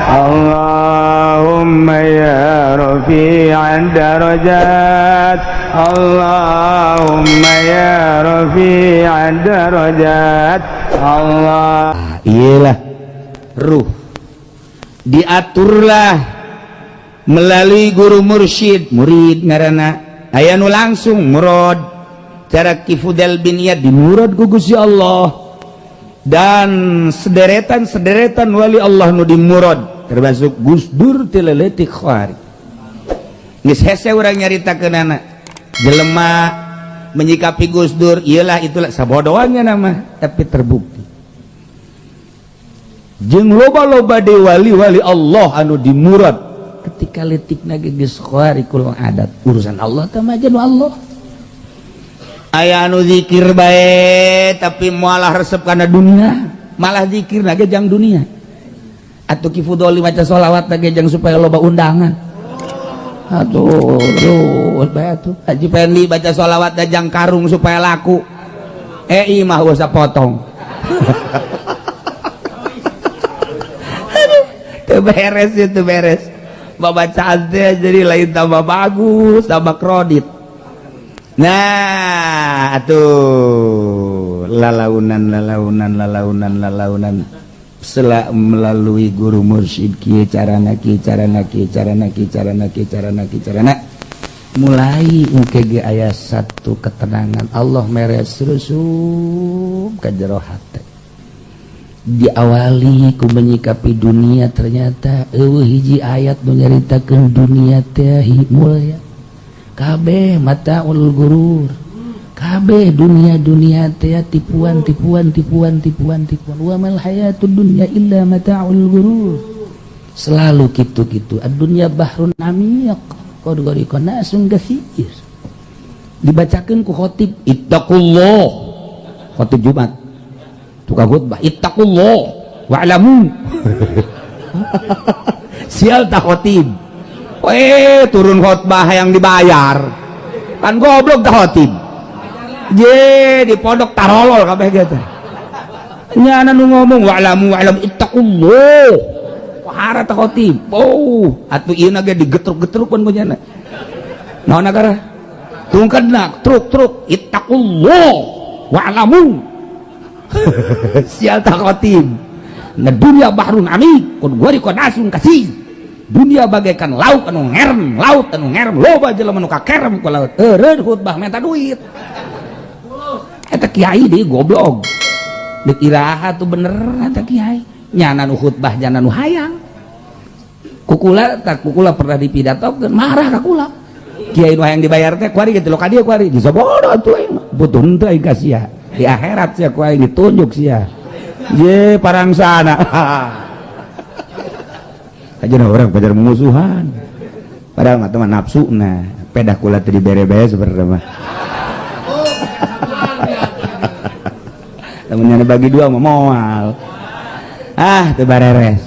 Allahumma ya rafi'ad darajat, Allahumma ya rafi'ad darajat. Allah, iyalah ruh diaturlah melalui guru mursyid, murid ngaranna aya nu langsung murad cara Kifudel bin Iyad dimurad ku Gusti Allah, dan sederetan wali Allah nu dimurad termasuk Gus Dur Tileletik Khari. Geus hese urang nyaritakeunana jelema menyikapi Gus Dur iyalah itulah sabodohnya nama, tapi terbukti jeung loba-loba di wali-wali Allah anu dimurad ketika letikna geus khari kul adat urusan Allah teh mah jeung Allah. Aya anu zikir bae tapi malah resep kana dunia, malah zikirna ge jang dunia. Atuh Kifudoli maca sholawat ge jang supaya loba undangan. Aduh, bae atuh. Haji Pendi baca sholawat jang karung supaya laku. Imah usah potong. Itu beres, itu beres. Babacaan teh jadi lain tambah bagus, tambah kredit. Nah, atuh lalaunan setelah melalui guru mursyid kieu carana mulai engke aya satu ketenangan Allah meres rusuh ka jero hate. Diawali ku menyikapi dunia ternyata hiji ayat nu nyaritakeun dunia teh mulya kabeh mataul gurur, kabeh dunia teh tipuan wa mal hayatud dunya illa mataul gurur. Selalu kitu-kitu ad-dunya bahrun amiq qad gharaqna nasun katsir. Dibacakeun ku khatib ittaqullah, khatib Jumat tukang khutbah ittaqullah wa'lamu. Sial tak khatib turun khutbah yang dibayar kan goblok tak khatib je di pondok tarolol kabeh gitu nyana nu ngomong wa'lamu ittaqullah wahara tak khatib atuh ieu na ge digetruk-getrukkeun ku nyana naon gara tungkadna truk ittaqullah wa'lamu. Sial tak khatib na dunia bahrun amik kun gharaqna nasun katsir. Dunia bagaikan laut anu ngerem, loba jelema nu kakerem ku laut. Eureun khutbah minta duit. Eta kiai deui goblok. Deuk iraha tuh bener eta kiai. Nyana nu khutbah jana nu hayang. Kukula pernah dipidatokeun marah ka kula. Kiai nu hayang dibayar teh kuari kitu lo ka dieu kuari. Disobodo atuh aing mah. Butuh teu aing ka sia. Di akhirat sia ku aing ditunjuk sia. Ye parang sana. Aja orang pacar musuhan padahal mah teman nafsu nah pedah kula tadi bere-bere seperti mah temennya bagi dua mah moal teu bareres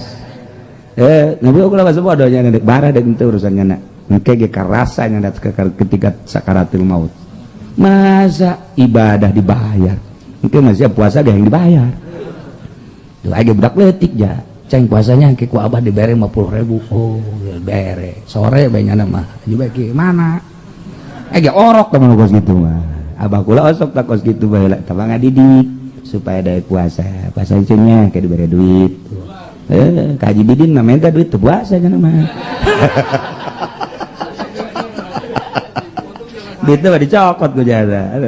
nabi kula mah sabodonya dek bara dek teu urusannya na engke ge karasanya ketika sakaratul maut masa ibadah dibayar engke masih puasa ge yang dibayar tuh age budak leutik ja ceng puasanya ke ku abah dibere 50.000 ya bere sore banyak nama juga ke mana orok teman kos gitu mah abah kula osok tak kos gitu bae tabang ngadidik supaya daya puasa cenah ke dibere duit ka Haji Bidin mah minta duit teu puasa cenah mah duit teh dicokot ku jasa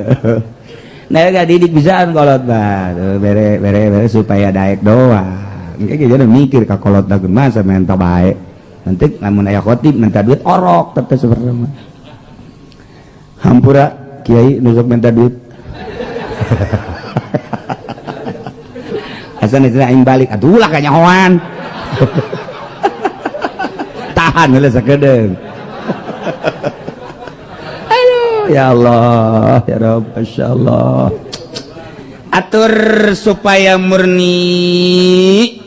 nah ngadidik bisaan kolot mah bere supaya daek doang kayak gitu mikir ka kolot dagun masa minta baik nanti lamun aya khotib minta duit orok teteh seperti mah hampura kiai nusuk minta duit asan itu aing balik atuh ulah ka nyahoan tahan heula sakedeung aduh ya Allah ya Rabb masyaallah atur supaya murni.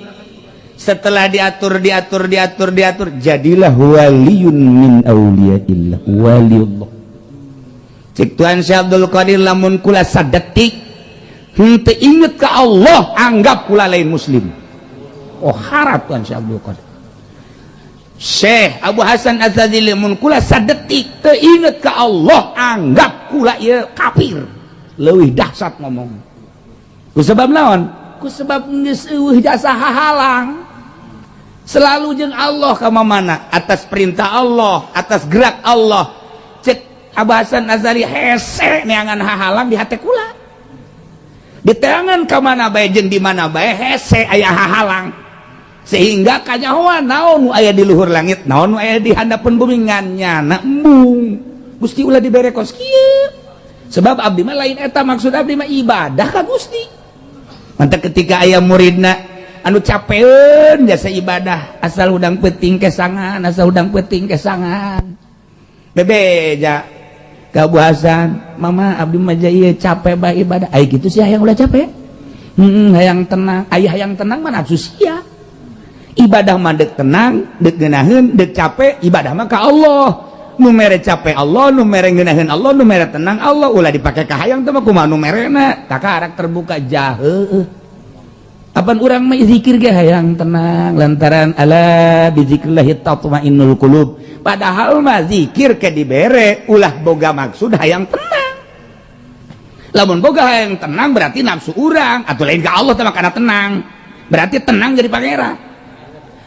Setelah diatur jadilah waliyun min auliyaillah waliullah. Cik Tuhan Syekh Abdul Qadir lamun kula sadetik henteu inget ka Allah anggap kula lain muslim. Oh harap Tuhan Syekh Abdul Qadir Syekh Abu Hasan Az-Zazili mun kula sadetik teu inget ka Allah anggap kula ieu kafir. Leuwih dahsyat ngomong. Ku sebab naon? Ku sebab geus eueuh jasa hahalang. Selalu jeung Allah ka mamana atas perintah Allah, atas gerak Allah. Cek Abu Hasan Az-Zazili hese neangan hahalang di hate kula. Di teangan ka mana bae jeung di mana bae hese aya hahalang. Sehingga kanyahoan naon nu aya di luhur langit, naon nu aya di handapeun bumi nganyana embung. Gusti ulah dibere kos kieu. Sebab abdi mah lain eta maksud abdi mah ibadah ka Gusti. Mantap ketika aya muridna anu capeun jasa ibadah asal udang peuting kesangan, asal udang peuting kesangan. Bebeja ka Abu Hasan, mama abdi mah ieu capek bae ibadah. Ai kitu sih hayang ulah capek. Hayang tenang, aya hayang tenang mah nafsu sia. Ibadah mah dek tenang, dek geunaheun, dek capek, ibadah mah ka Allah. Nu mere capek Allah, nu mere geunaheun Allah, nu mere tenang Allah, ulah dipake ka hayang teh mah kumaha nu merena? Takarak terbuka jaheuh. Apan urang mah zikir ge hayang tenang lantaran ala bizikrillah tatmainnul qulub. Padahal mah zikir ke dibere ulah boga maksud hayang tenang. Lamun boga hayang tenang berarti nafsu urang atuh lain ka Allah teh makana tenang. Berarti tenang jadi pangeran.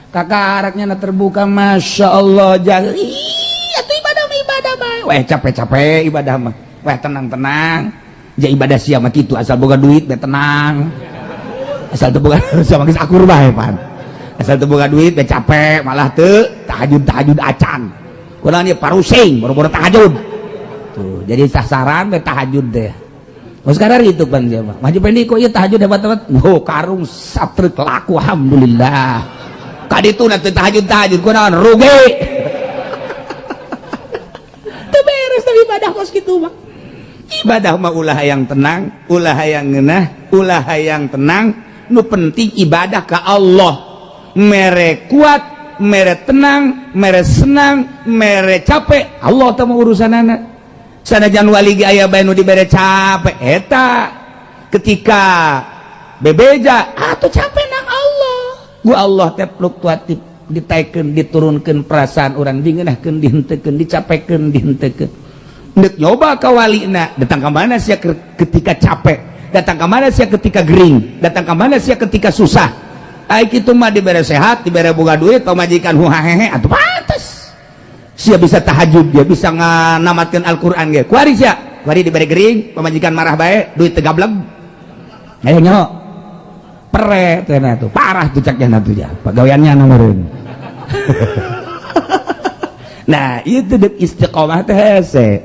Kakaraknya terbuka, masya Allah, jahil. Iya tuh ibadah bae. Weh capek-capek ibadah mah. Weh tenang-tenang. Ja ibadah sia mah kitu asal boga duit be tenang. Asal teu boga sama geus akur bae pan. Asal teu boga duit be capek malah teu tahajud acan. Kunaon ieu parusing boro-boro tahajud. Tuh, jadi sasaran be tahajud deh. Oh sekarang itu pan sia mah. Maju pendek kok ieu tahajud hebat-hebat. Oh karung satrek laku alhamdulillah. Kaditu nanti tahajud kunaon rugi. Teu beres tapi ibadah kos kitu mah. Ibadah mah ulah yang tenang, ulah yang ngeunah, ulah yang tenang. Nu penting ibadah ka Allah. Mere kuat, mere tenang, mere senang, mere capek, Allah teh mah urusanana. Sanajan wali ge aya bae nu dibere capek eta ketika bebeja atuh capek nang Allah. Gua Allah teh fluktuatif ditaikeun diturunkeun perasaan urang dingeunahkeun dihenteukeun dicapekeun dihenteukeun deuk nyoba ka walina datang ka mana sia ketika capek datang ka mana sia ketika gering datang ka mana sia ketika susah ai kitu mah dibere sehat dibere boga duit pamajikan huhahehe atuh pantes sia bisa tahajud dia bisa nganamatkeun Al-Qur'an ge kuari sia kuari dibere gering pamajikan marah bae duit teu gablek aya nyo pere tena tuh parah tuh caknya tuh ya pegawaiannya nomorun. Nah itu dek istiqomah teh hese.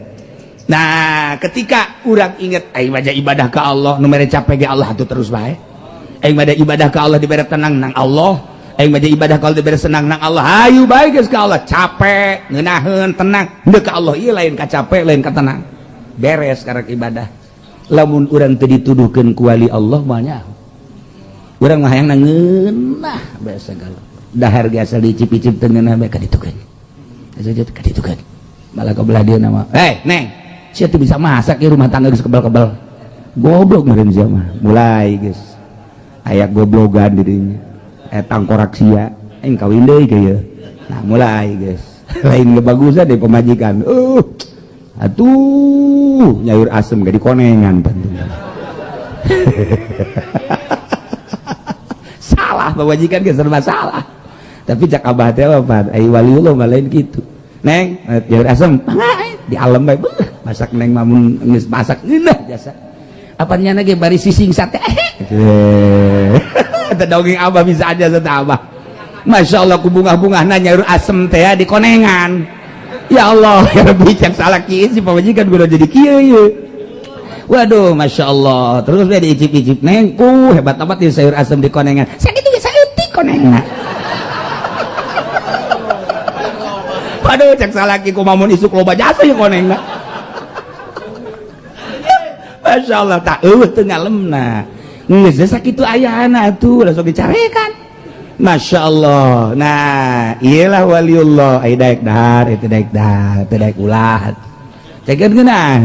Nah ketika urang inget aing mah ibadah ke Allah nu mere capek ge Allah atuh terus bae. Aing mah ibadah ke Allah dibere tenang nang Allah. Aing mah ibadah ke Allah dibere senang nang Allah. Hayu bae geus ka Allah capek ngeunaheun tenang deuk ka Allah ieu lain ka capek lain ka tenang. Beres karek ibadah. Lamun urang teu dituduhkeun ku wali Allah mah nya urang mah hayang ngeunah bae segala dahar ge asal dicip-icip teu ngeunah bae kaditukeun kaditukeun malah ka belah dieuna mah neng sia teu bisa masak ieu rumah tangga geus kebal-kebal goblok meureun sia mah mulai geus aya goblogan di dinya tangkorak sia aing kawin deui ke ieu nah mulai geus lain bagusan deh pemajikan atuh nyayur asem ge dikonengan pantungan salah pemajikan ke serba salah tapi cak abah teh apa ai waliullah mah lain kitu neng nyayur asem di alam bae masak neng mamun geus masak ngeunah jasa apanya ge bari sising sate eta dongeng abah bisa aja sata abah Masya Allah ku bunga-bungahna nyayur asem teh dikonengan ya Allah ya Rabbi cak salah kieu si pamajikan kudu jadi kieu ye waduh Masya Allah terus dia diicip-icip neng hebat amat di sayur asem dikonengan sakit juga saeutik konengan waduh cak salah kieu kumamun isuk loba jasa ya konengan Masya Allah tak teu ngalemna geus sakitu ayana atuh langsung dicarekan Masya Allah. Nah iyalah waliullah ai daek dahar itu daek dahar teu daek ulah cekeun geunah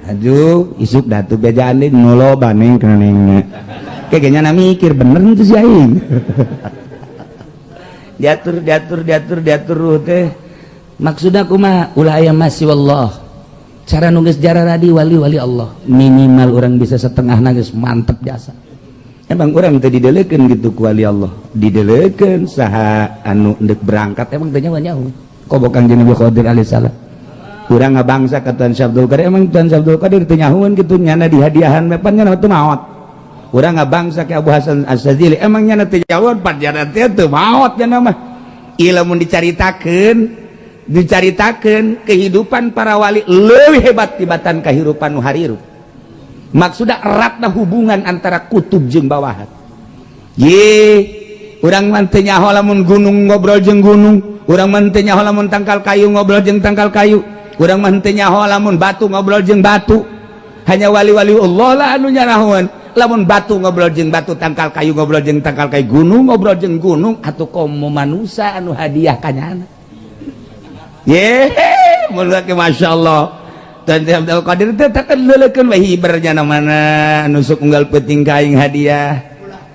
aju isuk datu bejaan deui nu loba neng kana nengna kayaknya mikir bener itu si aing diatur teh maksudnya kumaha ulah aya masih wallah cara nulis sejarah tadi wali-wali Allah minimal orang bisa setengah nangis mantep jasa emang orang tadi didelekeun gitu ku wali Allah didelekeun saha anu ndek berangkat emang teh nyawa kobok Kangjeng Nabi Qadir alaihissalam urang ngabangsa ka Tuan Syabdul Qadir emang Tuan Syabdul Qadir teu nyahueun kitu nyana dihadiahan mepan nyana teu maot urang ngabangsa ke Abu Hasan Asyadzili emang nyana teu nyahueun pan nyana teu maot nyana mah ieu lamun dicaritakeun kehidupan para wali leuwih hebat tibatan kahirupan nu harirup maksudna eratna hubungan antara kutub jeung bawahan urang mah teu nyaho lamun gunung ngobrol jeung gunung urang mah teu nyaho lamun tangkal kayu ngobrol jeung tangkal kayu urang mah teu nyaho lamun batu ngobrol jeung batu hanya wali-wali Allah lah anu nyanahoan lamun batu ngobrol jeung batu tangkal kayu ngobrol jeung tangkal kayu gunung ngobrol jeung gunung atuh komo manusia anu hadiah kanyana mulai ke Masya Allah Tuan Abdul Qadir teh takkan leulekeun we hibernya mana anu sok unggal peuting kaing hadiah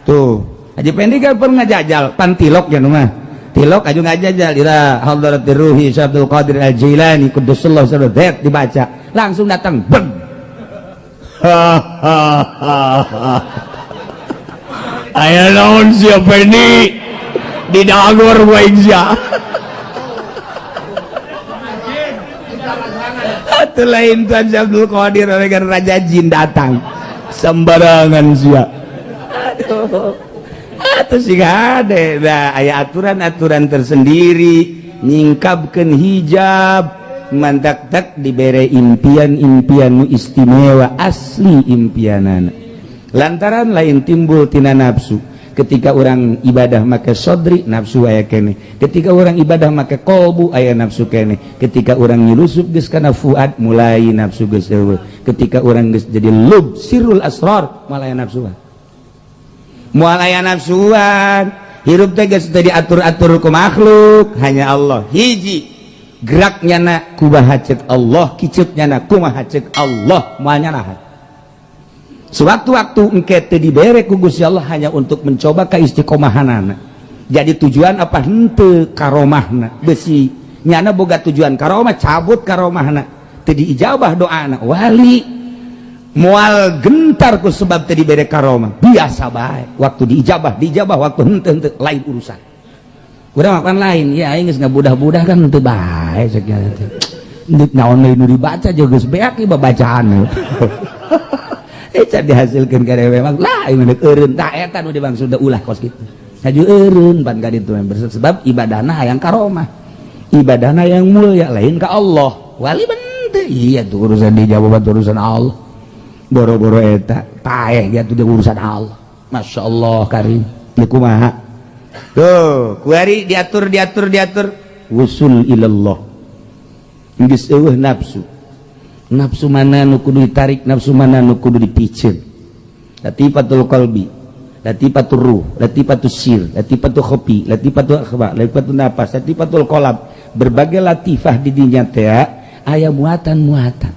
tuh Haji Pendi kan pernah ngajajal pantilok ya mah tilok aju ngajajal ila hadratir ruhi Abdul Qadir Al-Jilani quddusallahu sirruh dibaca langsung datang beng aya naon sia Pendi didagor wae sia atuh lain Tuan Abdul Qadir dengan Raja Jin datang sembarangan sia atuh sih gade nah aya aturan-aturan tersendiri nyingkapkeun hijab mantak-tak dibere impian-impian nu istimewa asli impianana lantaran lain timbul tina nafsu ketika orang ibadah make sodri nafsu aya kene ketika orang ibadah make kolbu aya nafsu kene ketika orang nyilusup geus kana fuad mulai nafsu geus eueuh ketika orang geus jadi lub sirrul asrar malah aya nafsuan moal aya nafsuan hirup teh geus teu diatur-atur ku makhluk hanya Allah hiji geraknya na kumaha ceuk Allah kicupnya na kumaha ceuk Allah moal nyanahan sewaktu-waktu engke teu dibere ku Gusti Allah hanya untuk mencoba kaistiqomahanana jadi tujuan apa henteu karomahna besi nyana boga tujuan karomah cabut karomahna teu diijabah doana wali moal gentar ku sebab teu dibere karomah biasa bae waktu diijabah waktu henteu lain urusan urang makan lain ya aing geus ngabudah-budah kan henteu bae segala teh dik naon deui nu dibaca jeung geus beak ieu babacaan dihasilkan karya memang lah ini eureun tah eta nu dimaksud ulah kos kitu saju eureun pan ka ditu sebab ibadahna hayang karomah ibadahna yang mulia lain ka Allah wali bente iya tuh urusan dijawab urusan Allah boro-boro eta paeh ya tuh urusan Allah Masya Allah karim ya kumaha tuh kuari diatur wusul ilallah geus eueuh nafsu mana nu kudu ditarik nafsu mana nu kudu dipicen latifatul qalbi latifatul ruh latifatul sir latifatul khofi latifatul akhfa latifatul nafas latifatul qalb berbagai latifah di dinya teh aya muatan-muatan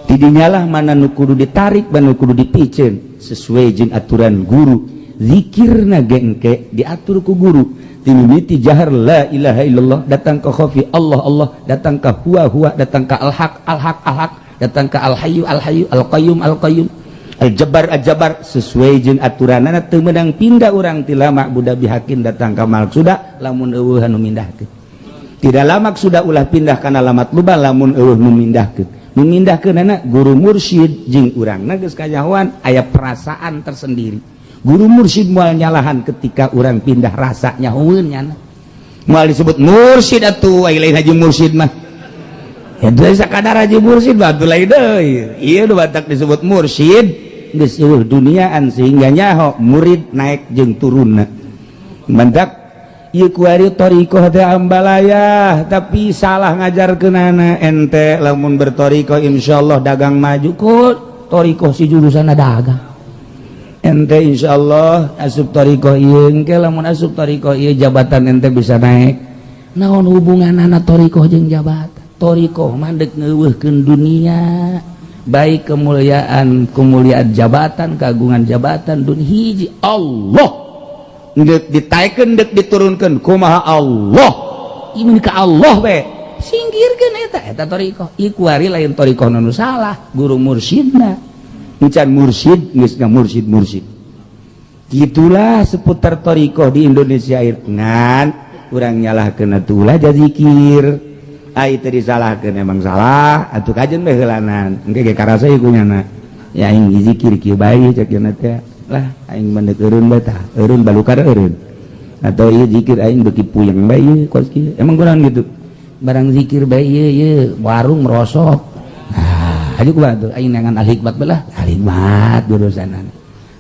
di dinyalah mana nu kudu ditarik mana nu kudu dipicen sesuai jeung aturan guru zikirna gengke diatur ku guru timimiti jahar la ilaha illallah datang ke khafi Allah Allah datang ke huwa datang ke al-haq datang ke al-hayyu al-qayyum al-jabbar sesuai jeung aturanana teu meudang pindah urang ti lama budak bihakin datang ka maksud lamun eueuh nu mindahkeun tidak lama sudah ulah pindah kana alamat lubah lamun eueuh nu mindahkeunana guru mursyid jeung urangna geus kanyahoan aya perasaan tersendiri guru mursyid moal nyalahan ketika orang pindah rasanya heueun moal disebut mursyid atuh lain haji mursyid mah ya deui sakadar haji mursyid batu lain deui ieu nu batak disebut mursyid geus eueuh duniaan sehingga nyaho murid naik jeung turunna mendak ieu kuari thariqah teh ambalayah tapi salah ngajarkeunana ente lamun berthariqah insyaallah dagang maju kok thariqah si jurusanna dagang ente insyaallah asup thariqah ieu engke lamun asup thariqah ieu jabatan ente bisa naik naon hubunganna thariqah jeung jabatan thariqah mah deuk ngeuweuhkeun dunia baik kemuliaan jabatan kagungan jabatan dunia hiji Allah dek ditaikeun dek diturunkeun kumaha Allah iman ka Allah we singkirkeun eta thariqah iku ari lain thariqah nu salah guru mursyidna encan mursyid geus mursyid gitulah seputar thariqah di Indonesia ngan urang nyalahkeun atuh ulah zikir ai teu disalahkeun emang salah atuh kajen bae heulanan engke ge karasa ieu kunyana ya aing zikir kieu bae cek cenah teh lah aing mendek eureun bae tah eureun balukar eureun atau ieu zikir aing beuki puyeng bae ieu kos kieu emang kunaon gitu barang zikir bae ieu warung merosok nah aju kumaha tuh aing nangan al hikmat belah al hikmat jurusanan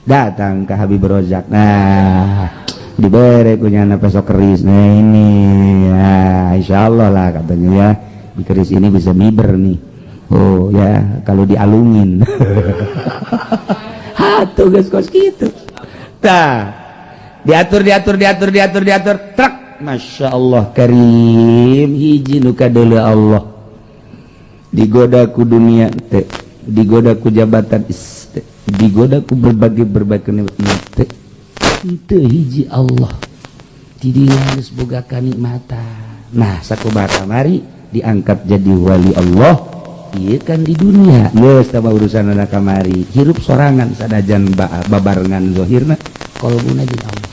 datang ke Habib Rozak nah dibere kunyana pesok keris nah ini ya insyaallah lah katanya ya di keris ini bisa miber nih oh ya kalau dialungin hatuh geus kos kitu tah diatur truk Masya Allah karim hiji nu kadeuleu Allah digoda ku dunia teh digoda ku jabatan teh digoda ku berbagai nikmat teh teu hiji Allah ti dieu geus boga kanikmatan nah sakubara mari diangkat jadi wali Allah ieu kan di dunia geus tah urusanna kamari hirup sorangan sadajan babarengan zahirna qalbuna jeung Allah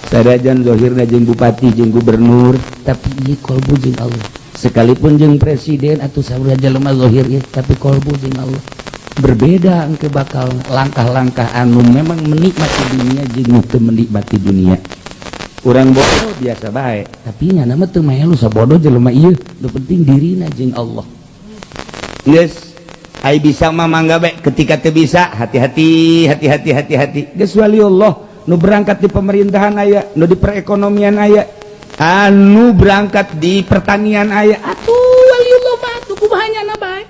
sadajan zahirna jeung bupati jeung gubernur tapi ieu qalbu jeung Allah sekalipun jeung presiden atau sabaraha jalema zahir ieu tapi qalbu jeung Allah berbeda engke bakal langkah-langkah anu memang menikmati dunia jeung teu menikmati dunia urang bodoh biasa bae tapi nya mah teu melu sabodoh jelema ieu nu penting dirina jeung Allah geus ai bisa mah mangga bae ketika teu bisa hati-hati geus wali Allah nu berangkat di pemerintahan aya nu di perekonomian aya anu berangkat di pertanian aya atuh waliullah mah atuh kumaha nyana bae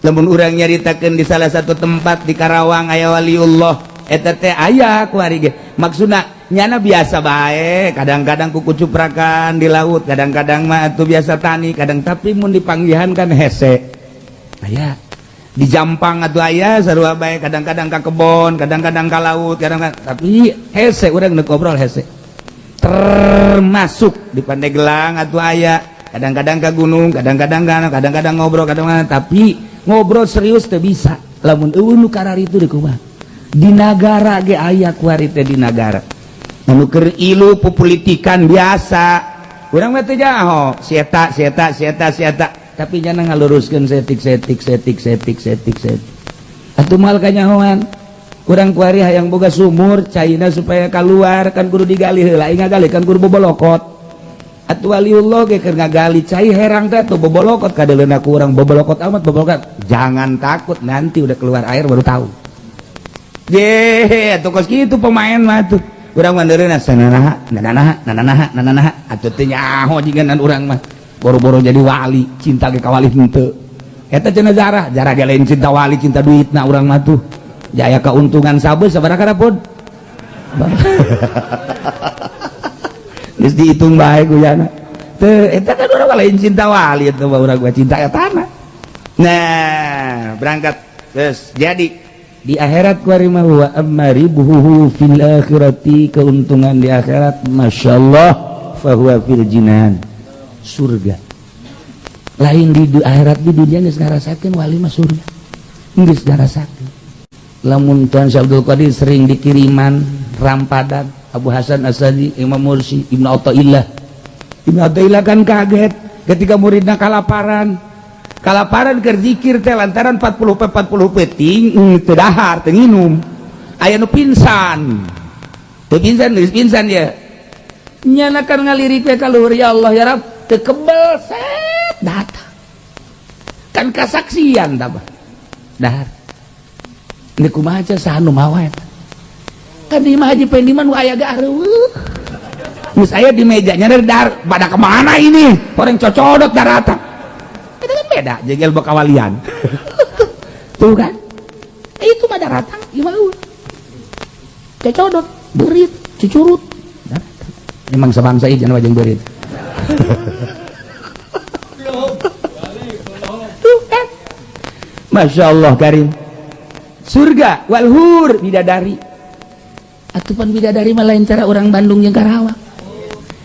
lamun urang nyaritakeun di salah satu tempat di Karawang aya waliullah eta teh aya ku ari ge maksudna nyana biasa bae kadang-kadang kuku cuprakan di laut kadang-kadang mah atuh biasa tani kadang tapi mun dipanggihan kan hese aya di Jampang atau ayah sarua bae kadang-kadang ke kebon kadang-kadang ke laut kadang-kadang tapi hese urang neuk ngobrol hese termasuk di Pandeglang atau ayah kadang-kadang ke gunung kadang-kadang ngobrol kadang-kadang tapi ngobrol serius teu bisa lamun eueuh nu kararitu di kumaha di nagara ge aya ku ari teh di nagara anu keur ilu pupolitikan biasa urang mah teu jaho sieta tapi nyana ngaluruskeun setik atuh mal kanyahoan kurang kuari hayang boga sumur caina supaya keluar kan kudu digali heula aing ngagali kan kudu bobolokot atuh waliullah ge keur ngagali cai herang teh tuh bobolokot kadeleuna ku urang bobolokot amat bobolokot jangan takut nanti udah keluar air baru tahu atuh kos kitu pemain mah tuh urang maneureuna sananaha atuh teu nyaho jiganan urang mah boro-boro jadi wali cinta ke kawali henteu eta cenah jarah ge lain cinta wali cinta duitna urang mah tuh jaya keuntungan sabeus sabaraha pun geus dihitung bae guyana teu eta kan urang lain cinta wali eta mah urang cinta etana nah berangkat geus jadi di akhirat kuari mah wa amaribuhu fil akhirati keuntungan di akhirat masyaallah fa huwa fil jinan surga lain di akhirat di dunia geus ngarasakeun wali mah surga geus ngarasakeun lamun Tuan Syabdul Qadir sering dikiriman rampadan Abu Hasan Asadi Imam Mursi Ibnu Athaillah kan kaget ketika muridna kalaparan keur zikir teh lantaran 40 ting teu dahar teu nginum aya nu pingsan geus pingsan ya nyana kan ngalirik we ka luhur ya Allah ya Rabb kebel set datang kan kasaksian tabah dahar ini kumaha aja sahanu mawet kan di mah Haji Pendiman aya gareuh geus aya di mejanya dahar pada kemana ini orang cocodot daratan itu kan beda jengel bekawalian tuh kan itu mah daratan gimana cocodot berit cucurut memang sebangsa ieu cenah wajeng berit Masya Allah karim surga walhur bidadari atupan bidadari mah lain cara orang Bandung jeung Karawang.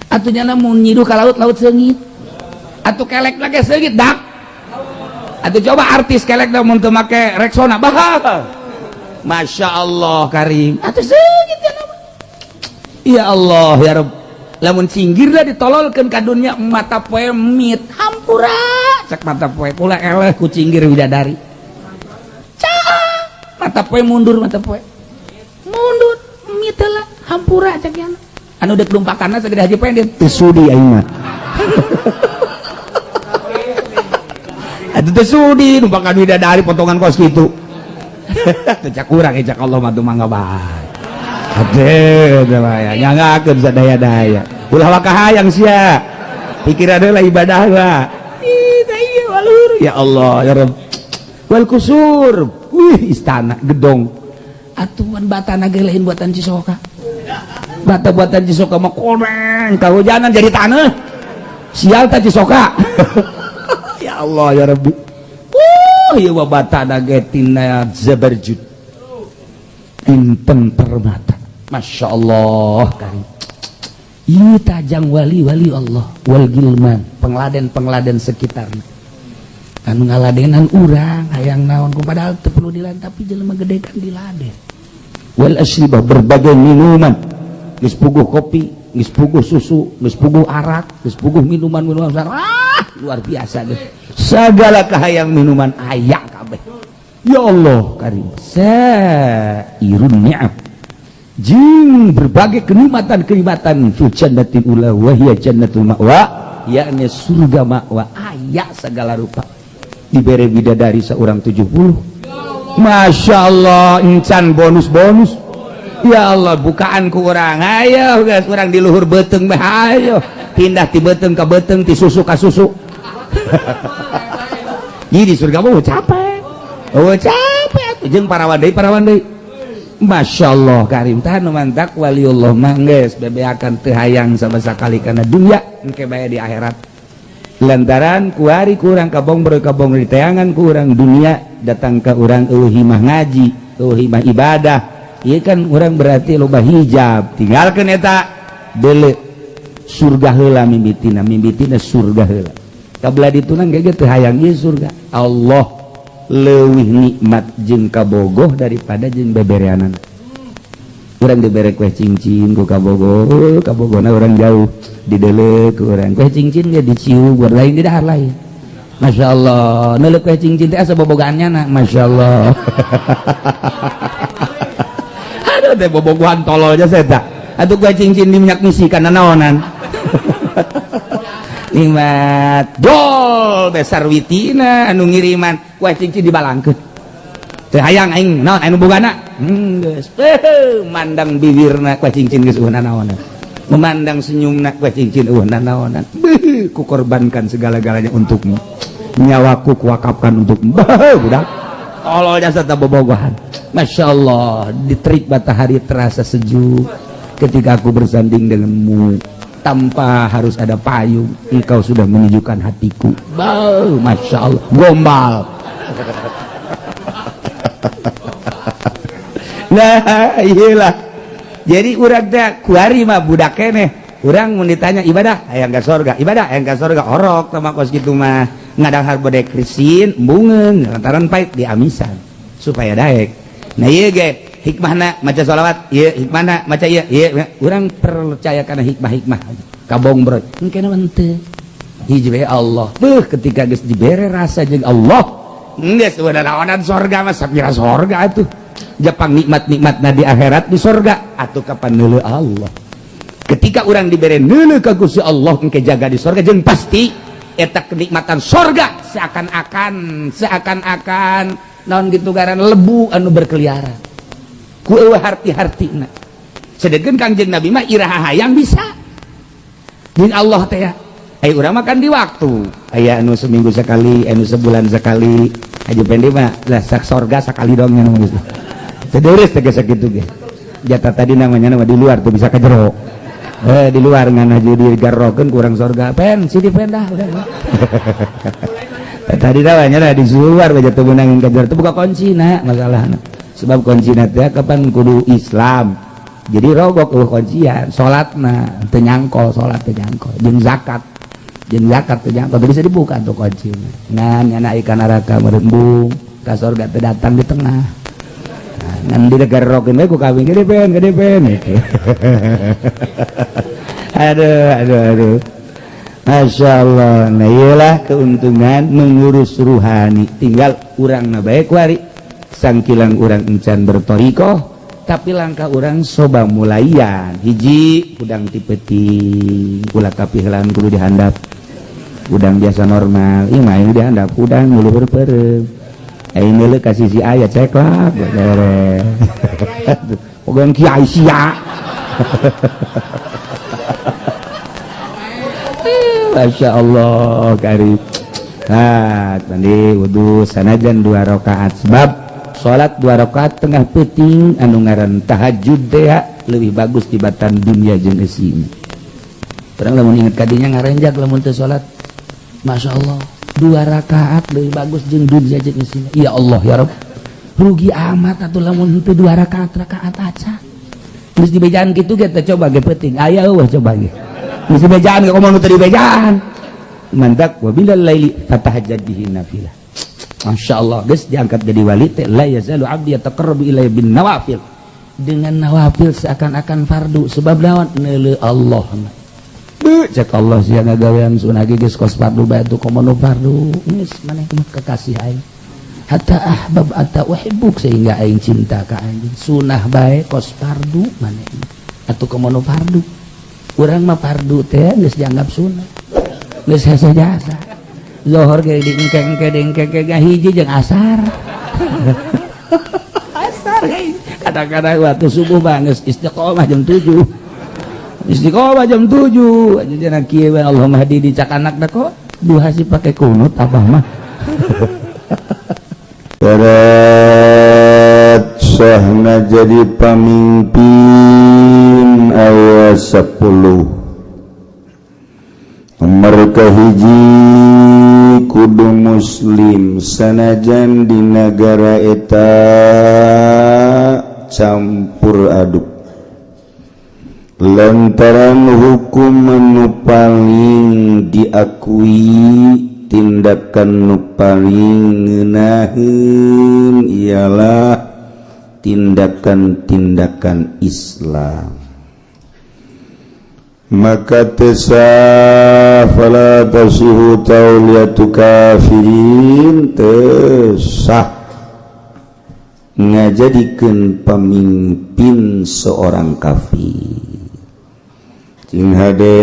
Atunya namun nyidu ka laut seungit. Atuh kelek lagi seungit dak. Atuh coba artis kelek namun teu make Rexona bahal. Masya Allah Karim. Atuh seungit ya nama. Ya Allah ya Rabb. Lamun singgirna ditololkeun ka dunya mata poe mit hampura. Cek mata poe ulah eleh ku cinggir bidadari. Cah mata poe mundur mata poe. Mundur mit lah hampura cek yana. Anu dek lumpakanna sagede Haji Pendin teu sudi aing mah. Atuh teu sudi numpakan bidadari potongan kos kitu. Teu cak urang cak Allah mah teu mangga bae. Atuh teu aya nyangakeun sadaya-daya. Ulah wakahayang sia. Pikiran heula ibadah lah. Ieu walur ya Allah ya Rabb. Wal kusur. Wih istana gedong. Atuhan batana ge lain buatan Cisoka. Bata buatan Cisoka mah koreng kahujanan jadi tanah. Sial ta Cisoka. Ya Allah ya Rabbi. Ieu batana ge tina zabarjud. Pinten permata. Masya Allah Karim. Ieu tajang wali-wali Allah wal gilman, pengladen-pengladen sekitarna. Anu ngaladenan urang hayang naon ku padahal teu perlu diladen tapi jelema gede kan diladen. Wal asribah berbagai minuman. Geus puguh kopi, geus puguh susu, geus puguh arak, geus puguh minuman-minuman luar biasa deh. Sagala kahayang minuman aya kabeh. Ya Allah Karim. Sairun ni'am. Jing berbagai kenikmatan-kenikmatan fi jannatin ula wa hiya jannatul ma'wa, yakni surga ma'wa aya segala rupa. Dibere bidadari seorang 70. Masya Allah encan bonus-bonus. Ya Allah bukaan ku urang ayo guys urang di luhur beuteng mah ayo pindah ti beuteng ka beuteng ti susu ka susu. Ieu di surga mah capek. Capek jeung parawan deui. Masya Allah Karim tah nu mantak waliullah mah geus bebeakan teu hayang sama sakali kana dunya engke bae di akhirat. Lantaran ku ari ku urang kabong di tayangan ku urang dunia datang ka urang eueuh himah ngaji, eueuh himah ibadah. Ieu kan urang berarti loba hijab. Tinggalkeun eta deuleu surga heula mimbitina surga heula. Kabelah dituna ge teu hayang ieu surga. Allah leuwih nikmat jeung kabogoh daripada jeung bebereanan. Urang dibere kue cincin ku kabogoh, kabogona urang jauh dideuleu ku urang. Kue cincin ge diciu buat lain di dahar lain. Masya Allah, neuleuh kue cincin teh asa bobogaannya na. Masya Allah. Aduh teh bobogohan tolol aja saya tak. Atuh kue cincin di minyak misi kana naonan. Nikmat dol besar witina anu ngiriman kue cincin dibalangkeun. Teu hayang aing naon anu bogana. Geus mandang bibirna kue cincin geus eueuhna naonan. Memandang senyumna kue cincin eueuhna naonan. Kukorbankan segala-galanya untukmu. Nyawaku kuwakafkan untukmu. Budak. Tolol jasa ta bobogohan. Masya Allah diterik matahari terasa sejuk ketika aku bersanding denganmu tanpa harus ada payung engkau sudah menyejukkan hatiku. Masya Allah gombal. Nah iyalah jadi urang teh kuari mah budak keneh urang mun ditanya ibadah hayang ka sorga orok tama kos kitu mah ngadahar bodek krisin embungeun lantaran pait diamisan supaya daek. Nah ieu ge hikmahna maca sholawat ieu hikmahna maca ieu urang percaya kana hikmah kabong bro engke naon teu hiji bae Allah ketika geus dibere rasa jeung Allah geus udah naonan sorga mah sapira sorga atuh Jepang nikmat-nikmatna di akhirat di sorga atuh kapan neuleuh Allah. Ketika orang diberi neuleuh ka Gusti Allah engke jaga di sorga jeung pasti eta kenikmatan sorga seakan-akan naon gitu garan lebu anu berkeliaran ku eueuh harti-hartina. Sedengkeun Kangjeng Nabi mah iraha hayang bisa jeung Allah teh ai urang makan di waktu aya anu seminggu sekali anu sebulan sekali aja pendek mah lah sorga sekali dong nya nu Cederis tegas gitu ge. Jatah tadi namanya nama di luar tuh bisa ke jero. Di luar ngan haji digarrokeun kurang sorga. Pen si di pendah. Tadi namanya lah di luar baca tuh menangin ke jero. Itu buka kuncina masalahna. Sebab kuncina teh kapan kudu Islam, jadi rogok kuncian salatna teu nyangkol salat teu nyangkol jeung zakat teu nyangkol bisa dibuka tuh kuncinya ngan nyana ikan neraka merembung ka surga teu datang di tengah ngan di negara rokeun we ku kawin gede pen gitu. aduh Masya Allah. Nah iyalah keuntungan mengurus ruhani tinggal urang na bae kuari sangkilang urang encan bertorikoh tapi langkah orang soba mulaian hiji udang tipeti ulah kapihlan kudu dihandap udang biasa normal ieu mah dihandap udang mulu berperem aing meuleuh kasih si aya ceklak beres pogan kiai sia Masya Allah karib tadi wudu sanajan 2 rakaat sebab salat 2 rakaat tengah penting anu ngaran tahajud deh lebih bagus tibatan dunia jeung eusi terang lamun inget kadinya ngarenjak lamun teu salat Masya Allah 2 rakaat lebih bagus jeung dunia jeung eusi ya Allah ya Rabb rugi amat atuh lamun teu 2 rakaat aca geus dibejaan kitu ge teh coba ge penting aya eueuh coba ge geus dibejaan ge komo teu dibejaan mandak wa bilal laili fatahajjad bihi nafilah. Masya Allah guys diangkat jadi wali teh la yazalu abdi yataqarrabu ilayya bin nawafil dengan nawafil seakan-akan fardu sebab lawan neuleuh Allah cek Allah sia ngagawean sunah geus kos fardu bae tu komono fardu geus maneh kekasih aing hatta ahbab ata uhibbuk sehingga aing cinta ka anjeun sunah bae kos fardu maneh atuh komono fardu urang mah fardu teh geus dianggap sunah geus hese jasa zuhur ge dingkeng hiji jeung asar asar kadang-kadang waktu subuh geus istiqomah jam 7 aja kieu Allahumma hadi dicak anak da kok duha si pake kunut abah mah berat sahna jadi pamimpin aya 10 nomor kahiji kudu muslim sanajan di negara eta campur aduk lantaran hukum nu paling diakui tindakan nu paling ngeunaheun ialah tindakan-tindakan Islam maka tesah fala tasihu tauliyatu kafirin tesah ngajadikeun pemimpin seorang kafir cing hade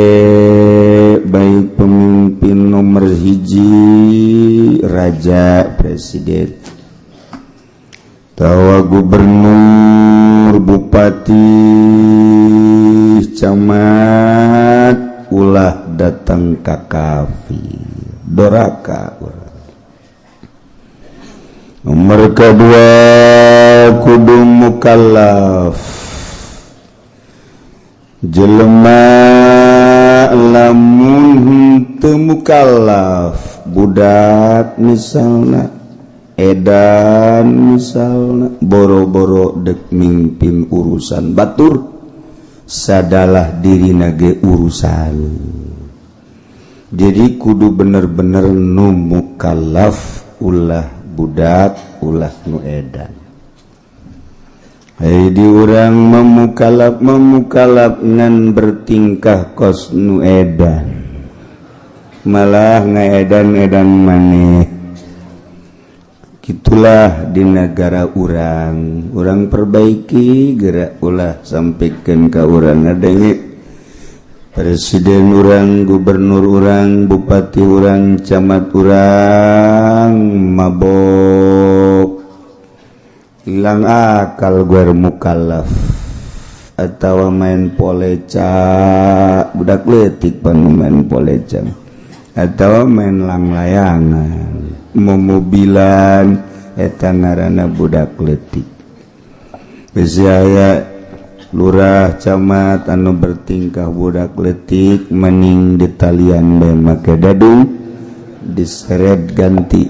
baik pemimpin nomor hiji raja presiden tawa gubernur bupati camat ulah datang ka kafir doraka nomor kedua kudu mukallaf jelema lamun teu mukallaf budak misalna edan misalna boro-boro dek mimpin urusan batur sadalah diri nage urusan jadi kudu bener-bener nu mukallaf ulah budak ulah nu edan di urang memukalap ngan bertingkah kos nu edan malah ngaedan-edan maneh gitulah di negara urang perbaiki gerak ulah sampaikan ke urang adanya presiden urang gubernur urang bupati urang camat urang mabok hilang akal guer mukallaf atau main poleca budak leutik pan main poleca atau main langlayangan mobilan eta ngaranna budak leutik geus aya lurah camat anu bertingkah budak leutik mending ditalian bae make dadung diseret ganti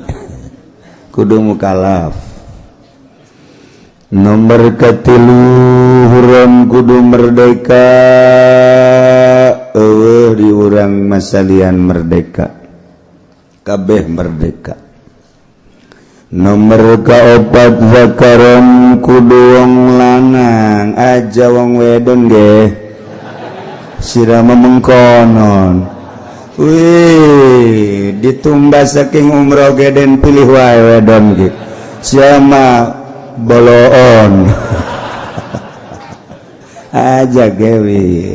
kudu mukallaf Nomor katilu huram kudu merdeka di urang masalian merdeka kabeh merdeka. Nomor kaopat zakaron kudu wong lanang aja wong wedon ge sirama mengkonon. Wih ditumbas saking umroh ge den pilih wae wedon ge siapa boloon aja gewi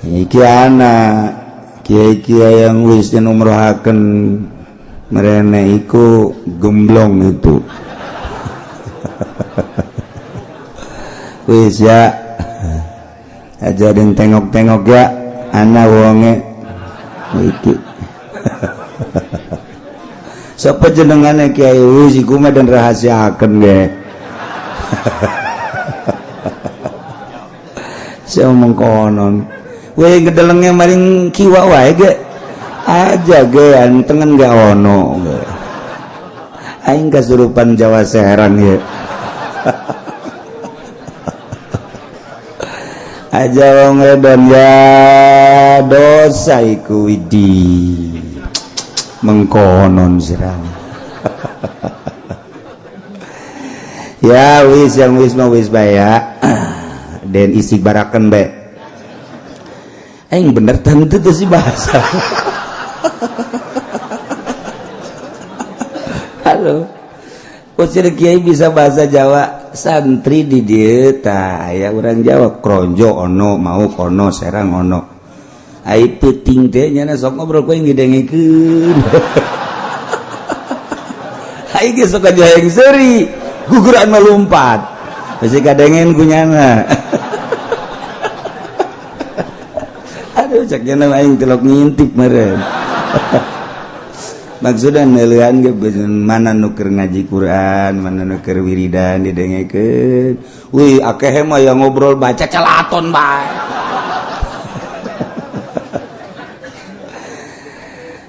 iki anak kiai-kiai yang wis den umrohaken merene iku gemblong itu wis ya aja den tengok-tengok ya anak wonge iki siapa jenengannya kiai wis iku mah dan rahasiakeun ge saya mengkonon we gedelengnya maring kiwa wae ge aja ge antengen gak ono ge aing kasurupan Jawa Serang ye aja wong edon ya dosa iku widi mengkonon sirang ya wis yang wis mah wis bae ya dan isi barakan bae aing bener tante tuh si bahasa halo usir kiai bisa bahasa Jawa santri di dieu tah aya urang Jawa kronjo ono mau kono Serang ono ai peuting teh nya sok ngobrol ku yang didengikeun ai ge sok aja yang seuri guguran melumpat masih kadengen ku nyana aduh cek nya aing telok ngintip meureun maksudna neulehan ge mana nu keur ngaji Quran mana nu keur wiridan didengikeun wih akeh mah yang ngobrol baca celaton bae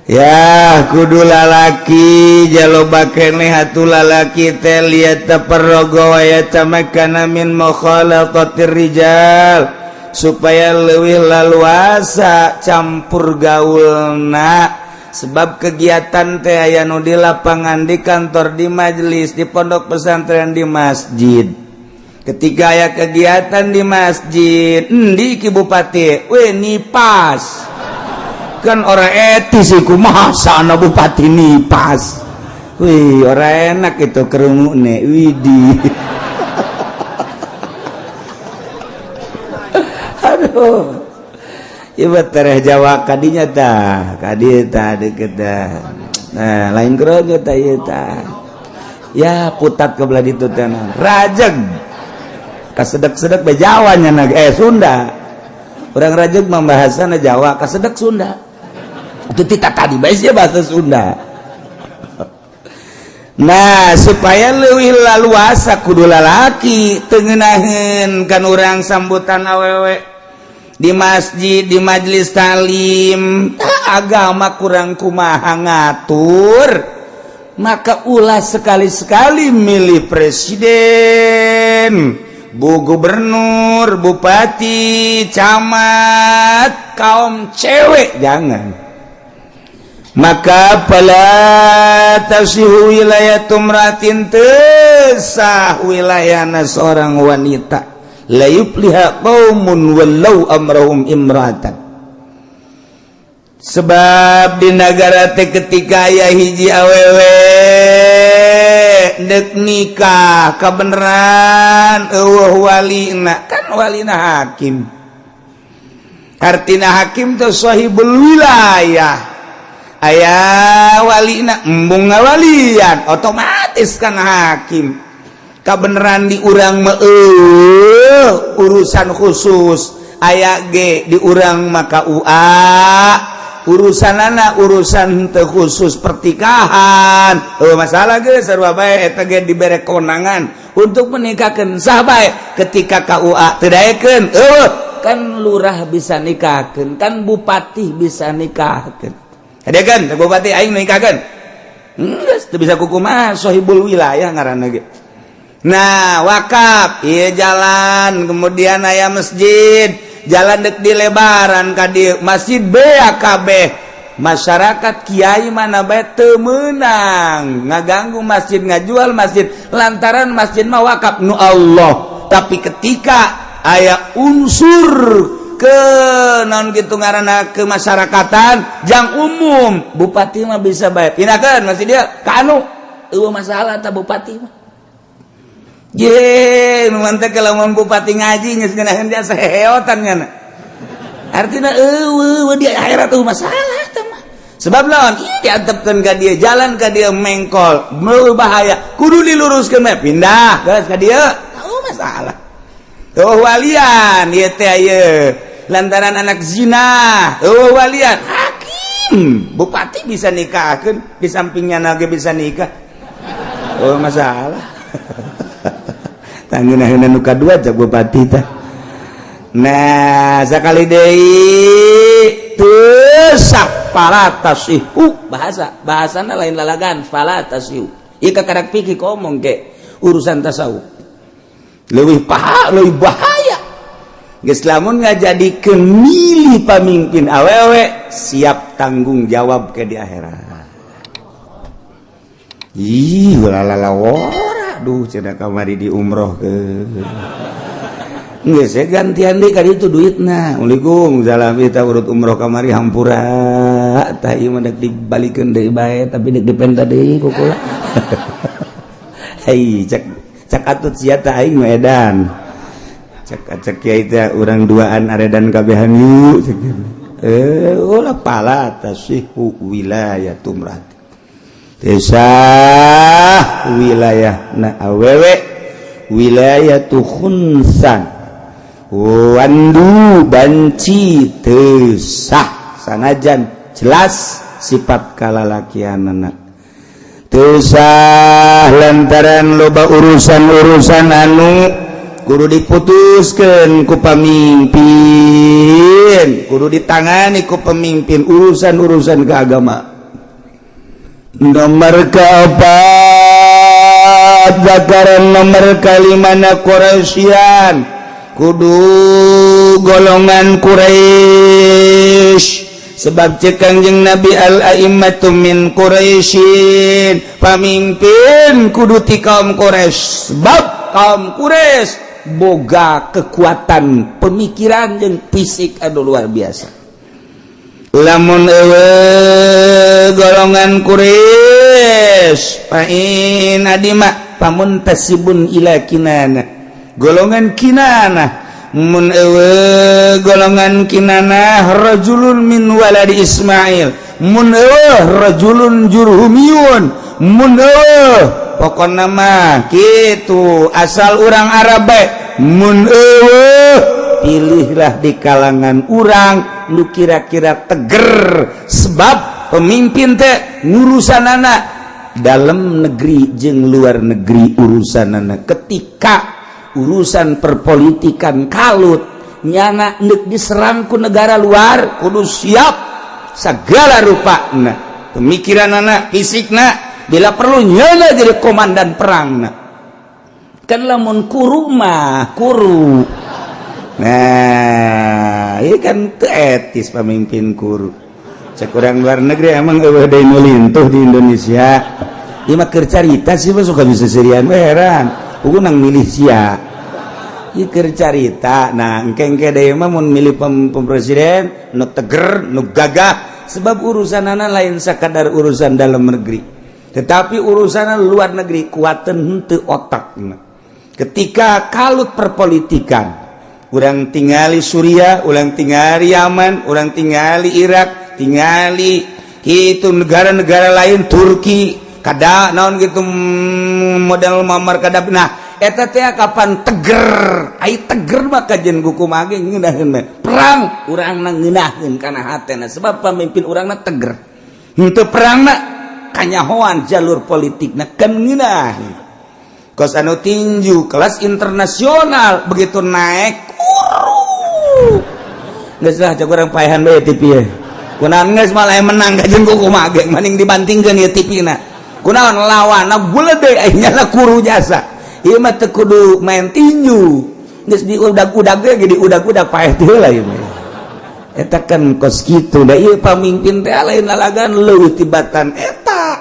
ya kudu lalaki jaloba keneh atuh lalaki teh liat taparrogo wa yatamakana min mukhalatatir rijal supaya leuwih laluasa campur gaulna sebab kegiatan teh aya nu di lapangan di kantor di majelis di pondok pesantren di masjid ketika aya kegiatan di masjid endi ki bupati we nipas kan orang etis iku masa ana bupati nipas wih orang enak itu kerungune widi aduh ieu tereh Jawa kadinya tah kadieu tah deukeut tah nah lain kerojo tah ieu tah ya putat ke belah ditu teh rajeg kasedek-sedek be Jawa nya Sunda urang rajeg mah bahasana Jawa kasedek Sunda itu tidak tadi bahasa bahasa Sunda. Nah supaya leuwih laluasa kudu lalaki tengenaheun kan urang sambutan awewe di masjid di majelis talim agama kurang kumaha ngatur maka ulah sekali-sekali milih presiden bu gubernur bupati camat kaum cewek jangan maka pala tasihu wilayatum ratin tesah wilayana seorang wanita la yufliha qaumun wallau amrahum imratan sebab di negara teh ketika aya hiji awewe dek nikah kabeneran eueuh walina kan walina hakim artina hakim teh sahibul wilayah aya walina embung ngawalian otomatis kan hakim kabeneran di urang mah urusan khusus aya ge di urang maka urusanana urusan teu khusus pertikahan masalah ge sarua bae eta ge dibere kewenangan untuk menikahkeun sah bae ketika KUA teu daekeun kan lurah bisa nikahkeun kan bupati bisa nikahkeun ada kan bupati aing nikahkeun geus teu bisa kukumaha sahibul wilayah ngaranna ge Nah wakaf iya jalan kemudian aya masjid jalan dek di lebaran kadi masjid BAKB masyarakat Kiai mana bae teu meunang ngaganggu masjid ngajual masjid lantaran masjid mah wakaf nu Allah tapi ketika aya unsur ke non gitu ngaranna kemasyarakatan jang umum bupati mah bisa bae pindahkeun masjid dia ka anu eueuh masalah ta bupati mah ye nu mantep lamun bupati ngaji geus ngeunaheun dia saheotan nya artina eueuh di akhirat tuh masalah teh mah sebab naon ieu diantepkeun ka dieu jalan ka dieu mengkol bahaya kudu diluruskeun mah pindah geus ka dieu tahu masalah tuh walian ieu teh ayeuna lantaran anak zina tuh walian hakim bupati bisa nikahkeun di sampingnya nage bisa nikah oh masalah tanggeunahna nu kadua cak bupati teh. Nah, sakali deui teu fala tasihu bahasana lain lalagan fala tasihu. Ieu kakarak pikir ngomong ke urusan tasawuf. Leuwih bahaya. Geus lamun ngajadikeun milih pamimpin awewe siap tanggung jawab ke di akhirat. Ih, lalala aduh cenah kamari di umroh ke geus gantian deui ka ditu duitna Assalamualaikum salam kita urut umroh kamari hampura tah ieu mah dek dibalikeun deui bae tapi dek dipenta deui kukula hei cak atut sia tah aing mah edan cak kiai teh urang duaan aredan kabehan yuk cek ulah pala tasihu wilayatum desa wilayah na awewe wilayah khunsan wandu banci tesah sanajan jelas sifat kalalakianana tesah lantaran loba urusan-urusan anu kudu diputuskeun ku pamimpin kudu ditangani ku pemimpin urusan-urusan keagamaan nomor keempat zakaran nomor kalimana Quraisyan kudu golongan Quraisy sebab cek Kangjeng Nabi al-a'immatu min Quraisyin pamimpin kudu ti kaum Quraisy sebab kaum Quraisy boga kekuatan pemikiran jeung fisik anu luar biasa lamun golongan Quraisy pain adima pamuntasibun ila kinana golongan kinana mun golongan kinana rajulun min waladi Ismail mun rajulun jurhumiyun mun pokona mah kitu asal urang Arab mun pilihlah di kalangan urang lu kira-kira teger sebab pemimpin teh ngurusan anak dalam negeri jeung luar negeri urusan anak ketika urusan perpolitikan kalut nyana neuk diserang ku negara luar kudu siap segala rupana pemikiran anak fisikna bila perlu nyana jadi komandan perangna kan lamun kuru mah kuru. Nah, ini kan teu etis pemimpin kuru. Cek urang luar negeri emang eueuh deui nu lintuh di Indonesia. Ieu mah keur carita sih mah suka bisa serian heran. Pugu nang milih sia. Ieu keur carita. Nah, engke-engke deui mah mun milih presiden nu teger, nu gagah sebab urusanana lain sakadar urusan dalam negeri. Tetapi urusan luar negeri kuateun henteu otakna. Ketika kalut perpolitikan urang tingali Suriah, urang tingali Yaman, urang tingali Irak, tingali itu negara-negara lain Turki, kada naon gitu model mamar kada nah eta teh kapan teger, ai teger mah kajen hukum age ngeunaheun perang urang ngeunaheun kana hatena sebab pamimpin urangna teger. Henteu perangna kanyahoan jalur politikna kan ngeunaheun. Kos anu tinju kelas internasional begitu naik geus lah cak urang paehan bae TV ye. Kunaon geus malah menang kajeun ku kumaha ge mending dibantingkeun ieu TV-na. Kunaon lawanna buleudeuy aya nyana kuru jasa. ieu mah teu kudu main tinju geus diudag-udag ge di udag-udag paeh teh heula ieu mah eta kan kos kitu da ieu pamimpin teh lain lalagan leuwih tibatan eta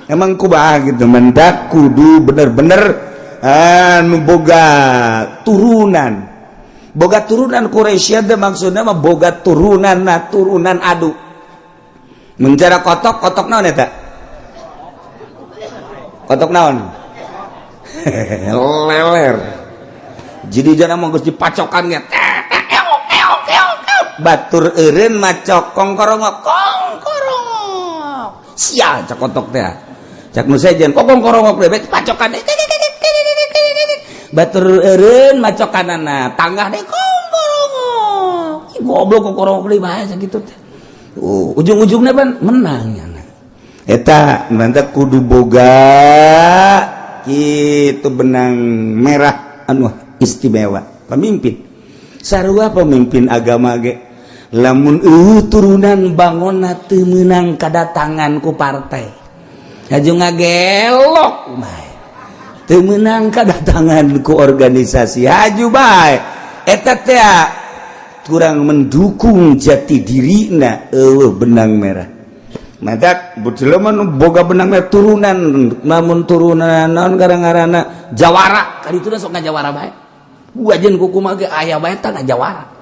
emang kumaha gitu mendak kudu bener-bener anu boga turunan Quraisy teh maksudna mah boga turunan adu mencara kotok naon eta kotok naon leler jadi jangan mau geus dipacokan ge batur eureun macok kongkorongok sia cak kotok teh cak nu sejen kongkorongok bebet pacokan batur eureun macokanana tanggah deh kongkorongok goblok kongkorongok deui bae sakitu teh ujung-ujungna pan menang nya eta mantap kudu boga kitu benang merah anu istimewa pemimpin sarua pemimpin agama ge lamun turunan bangonna teu meunang kadatangan ku partai haju ngagelok bae teu meunang kadatangan ku organisasi haju bae eta teh kurang mendukung jati dirina benang merah madak jelema nu boga benang merah turunan namun turunan naon garang-garana jawara kadituna sok ngajawara bae wajen kukumaha ge aya bae tah ngajawara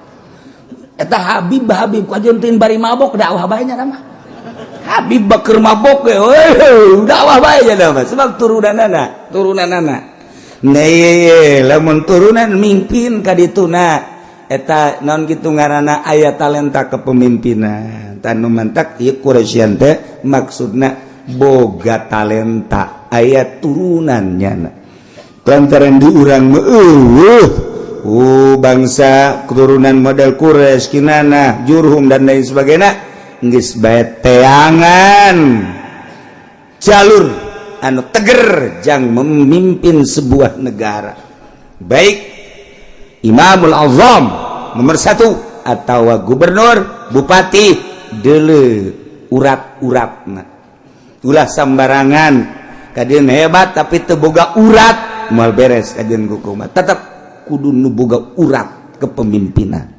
eta Habib ku ajeun teu bari mabok dakwah bae nya mah Habib bakeur mabok ge dakwah bae nya mah sebab turunanana nah ieu lamun turunan mimpin kadituna eta naon kitu ngaranna aya talenta kepemimpinan tanu mantak ieu Quraisyan teh maksudna boga talenta aya turunannya lantaran di urang mah bangsa keturunan model Quraisy kinana Jurhum dan lain sebagainya geus bae teangan jalur anu teger jang memimpin sebuah negara baik Imamul Azam nomor 1 atau gubernur bupati deuleu urat-uratna ulah sambarangan kadeun hebat tapi teu boga urat moal beres kadeun kumaha tetep kudu nu boga urat kepemimpinan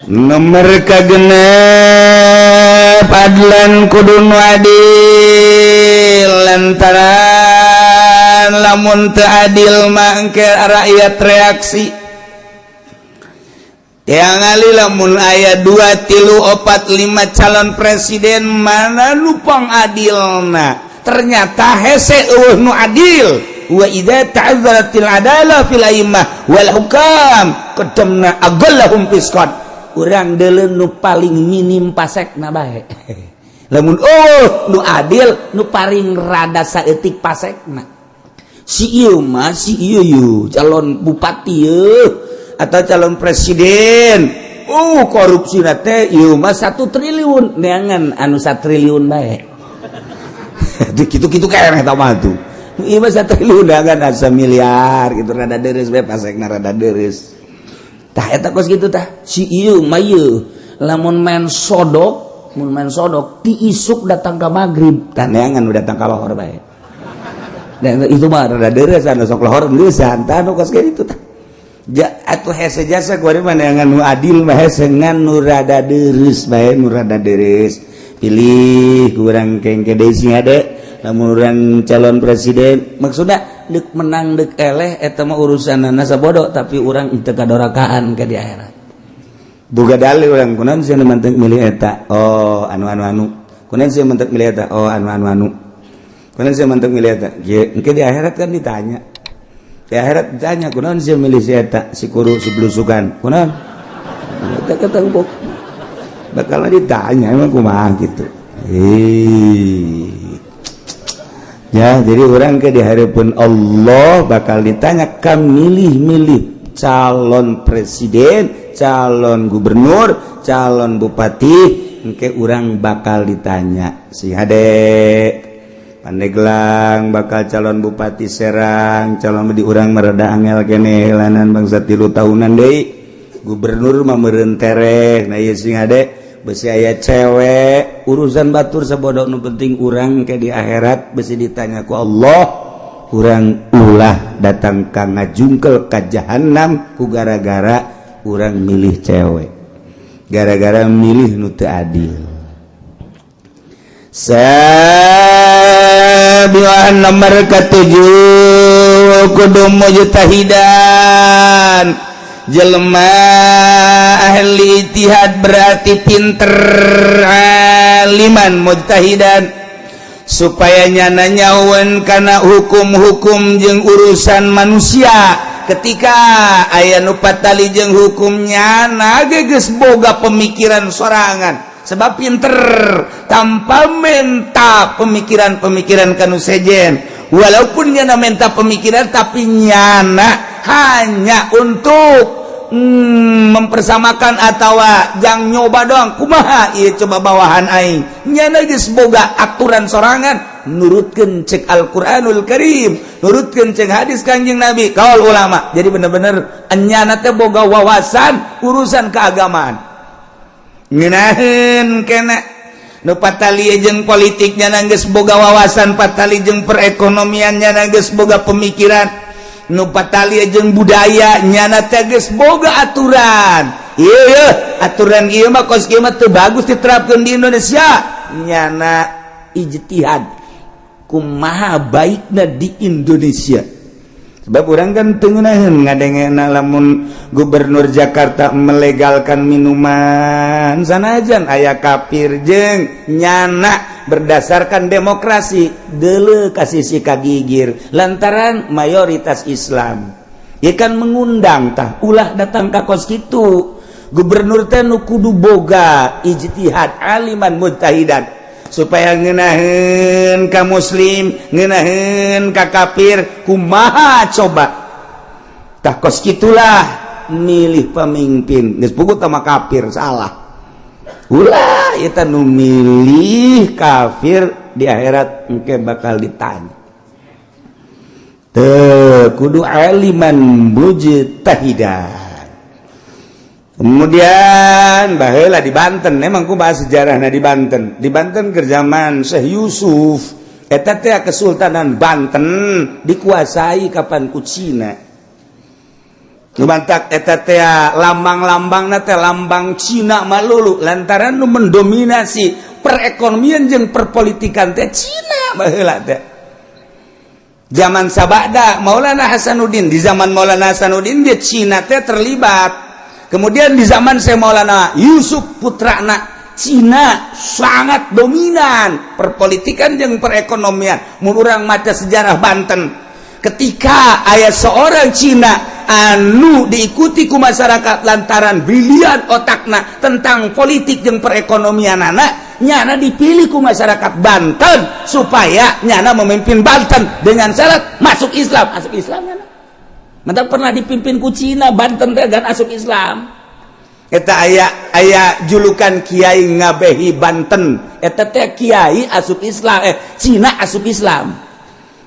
nomor kagenep adlan kudu nu adil lantaran lamun teu adil mah engke rakyat reaksi yang ali lamun aya 2, 3, 4, 5 calon presiden mana lupang adilna ternyata hese nu adil wa idza ta'azzaratil adalah fil a'immah wal hukam qadamna agallahum fisqat urang deuleu nu paling minim pasekna bae lamun nu adil nu paling rada saeutik pasekna si ieu mah calon bupati atau calon presiden korupsi teh ieu mah 1 triliun neangan anu 1 triliun bae kitu-kitu keneh tah mah tuh ieu mah 1 triliun neangan asa miliar gitu rada deres bae pasekna rada deres tah eta kos kitu tah si ieu mah lamun main sodok ti isuk datang ka magrib tah neangan datang ka lohor bae dan itu mah rada deres anu sok lohor leusan tah nu kos kitu tah atuh hese jasa kuari mah neangan nu adil mah hese ngan nu rada deres bae nu rada deres pilih kurang kengke deui sing ade lamun urang calon presiden maksudna deuk menang deuk eleh eta mah urusanna sabodo tapi urang teu kadorakaan ka di akhirat boga dalil urang kunaon sih mantek milih eta anu kunaon sih mantek milih eta anu kunaon sih mantek milih eta ye engke di akhirat kan ditanya di akhirat ditanya kunaon sih milih si eta si kuru si blusukan kunaon eta ketemu bakal ditanya emang kumaha gitu ya jadi orang ke di hadapan Allah bakal ditanya kan milih calon presiden calon gubernur calon bupati engke orang bakal ditanya si hade Pandeglang bakal calon bupati Serang calon di urang mereda angel kene lanan bangsa 3 tahunan deui gubernur mah meureun tereh nah ieu sing hade besi aya cewek urusan batur sabodo nu penting urang ke di akhirat besi ditanya ku Allah urang ulah datang ka ngajungkel ka jahanam ku gara-gara urang milih cewek, gara-gara milih nu teu adil. Sabihan nomor ketujuh kudu mujtahidan, jelema ahli ijtihad berarti pinter, aliman mujtahidan, supaya nyana nyawan kana hukum-hukum jeung urusan manusia. Ketika aya nu patali jeung hukumnya na geus boga pemikiran sorangan, sebab pinter tanpa menta pemikiran-pemikiran kanu sejen, walaupun nyana menta pemikiran tapi nyana hanya untuk mempersamakan atau jang nyoba doang. Kumaha ieu coba bawahan aing, nyana geus boga aturan sorangan, nurutkeun cek Al-Qur'anul Karim, nurutkeun cek hadis Kanjeng Nabi, kaul ulama. Jadi bener-bener nyana teh boga wawasan urusan keagamaan. Ngeunaheun kena nu patali jeung politik nyana geus boga wawasan, patali jeung perekonomian nyana geus boga pemikiran, nu patali jeung budaya nyana teh geus boga aturan. Ieu aturan ieu mah kos kieu mah teu bagus diterapkeun di Indonesia. Nyana ijtihad kumaha baikna di Indonesia. Sebab orang kan teu ngeunaheun ngadengena lamun gubernur Jakarta melegalkan minuman, sanajan aya kafir jeung nyana berdasarkan demokrasi deuleu ka sisi kagigir lantaran mayoritas Islam. Ieu kan mengundang tah ulah datang ka kos kitu. Gubernur teh nu kudu boga ijtihad, aliman mujtahidan, supaya ngeunaheun ka muslim, ngeunaheun ka kafir. Kumaha coba tah kos kitulah milih pemimpin geus puguh sama kafir salah. Ulah eta nu milih kafir di akhirat engke bakal ditanya. Teu kudu aliman mujtahidan. Kemudian baheula di Banten, memang ku bahas sejarahna di Banten. Di Banten ke zaman Syekh Yusuf, eta teh Kesultanan Banten dikuasai kapan ku Cina. Numantak eta teh lambang-lambangna teh lambang Cina malulu lantaran nu mendominasi perekonomian jeung perpolitikan teh Cina baheula teh. Zaman sabada Maulana Hasanuddin, di zaman Maulana Hasanuddin dia Cina teh terlibat. Kemudian di zaman Syekh Maulana Yusuf putrana, Cina sangat dominan perpolitikan jeung perekonomian. Mun urang maca sejarah Banten, ketika aya seorang Cina anu diikuti ku masyarakat lantaran brilian otakna tentang politik jeung perekonomian anak, nyana dipilih ku masyarakat Banten supaya nyana memimpin Banten dengan syarat masuk Islam. Masuk Islam nyana. Mantap pernah dipimpin ku Cina, Banten teh gan asup Islam. Eta aya julukan Kiai Ngabehi Banten. Eta teh Kiai asup Islam, Cina asup Islam.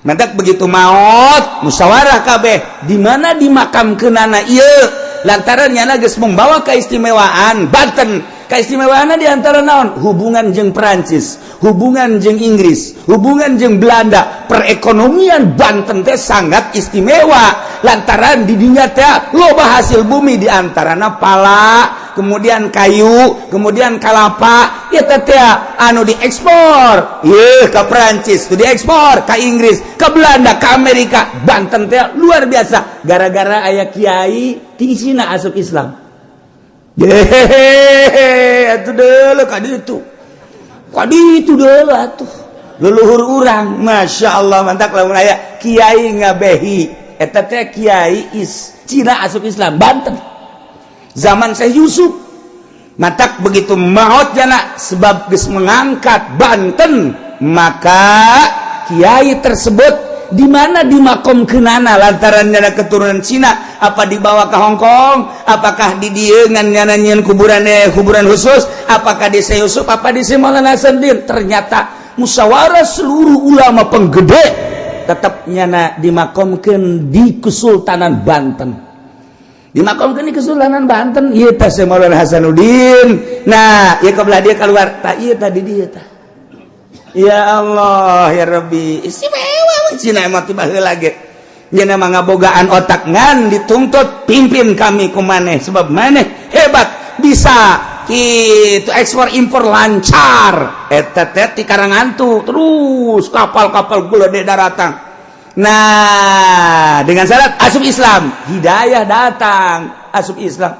Mantap begitu maot musyawarah kabeh di mana dimakamkeunana ieu lantaran nyana geus membawa keistimewaan Banten. Keistimewaanna di antara naon? Hubungan jeung Perancis, hubungan jeung Inggris, hubungan jeung Belanda. Perekonomian Banten teh sangat istimewa lantaran di dinya teh loba hasil bumi di antarana pala, kemudian kayu, kemudian kalapa. Eta teh anu diekspor ieu ka Perancis, diekspor ka Inggris, ka Belanda, ka Amerika. Banten teh luar biasa gara-gara aya kiai ti Cina asup Islam. Yehehe, atuh deuleu ka ditu. Ka ditu deuleu atuh. Leluhur urang, Masya Allah mantap lamun aya Kiai Ngabehi. Eta teh Kiai Cina asup Islam Banten. Zaman Syekh Yusuf. Mantap begitu maot jana sebab geus mengangkat Banten, maka kiai tersebut di mana dimakomkeunana lantaran nyana keturunan Cina, apa dibawa ke Hong Kong, apakah di dieu ngan nyana nyieun kuburan khusus, apakah di Syekh Yusuf, apa di Syekh Maulana Hasanuddin. Ternyata musyawarah seluruh ulama penggede tetap nyana dimakomkeun di Kesultanan Banten. Dimakomkeun di Kesultanan Banten ieu teh Syekh Maulana Hasanuddin. Nah, ieu kabelah dia keluar, tah ieu tadi dia tah. Ya Allah ya Rabbi, istimewa Cina emang tiba heula ge. Nya ngabogaan otak ngan dituntut pimpin kami ku maneh sebab maneh hebat bisa itu ekspor impor lancar eta teh ti Karangantu terus kapal-kapal gula di daratan. Nah dengan syarat asup Islam hidayah datang asup Islam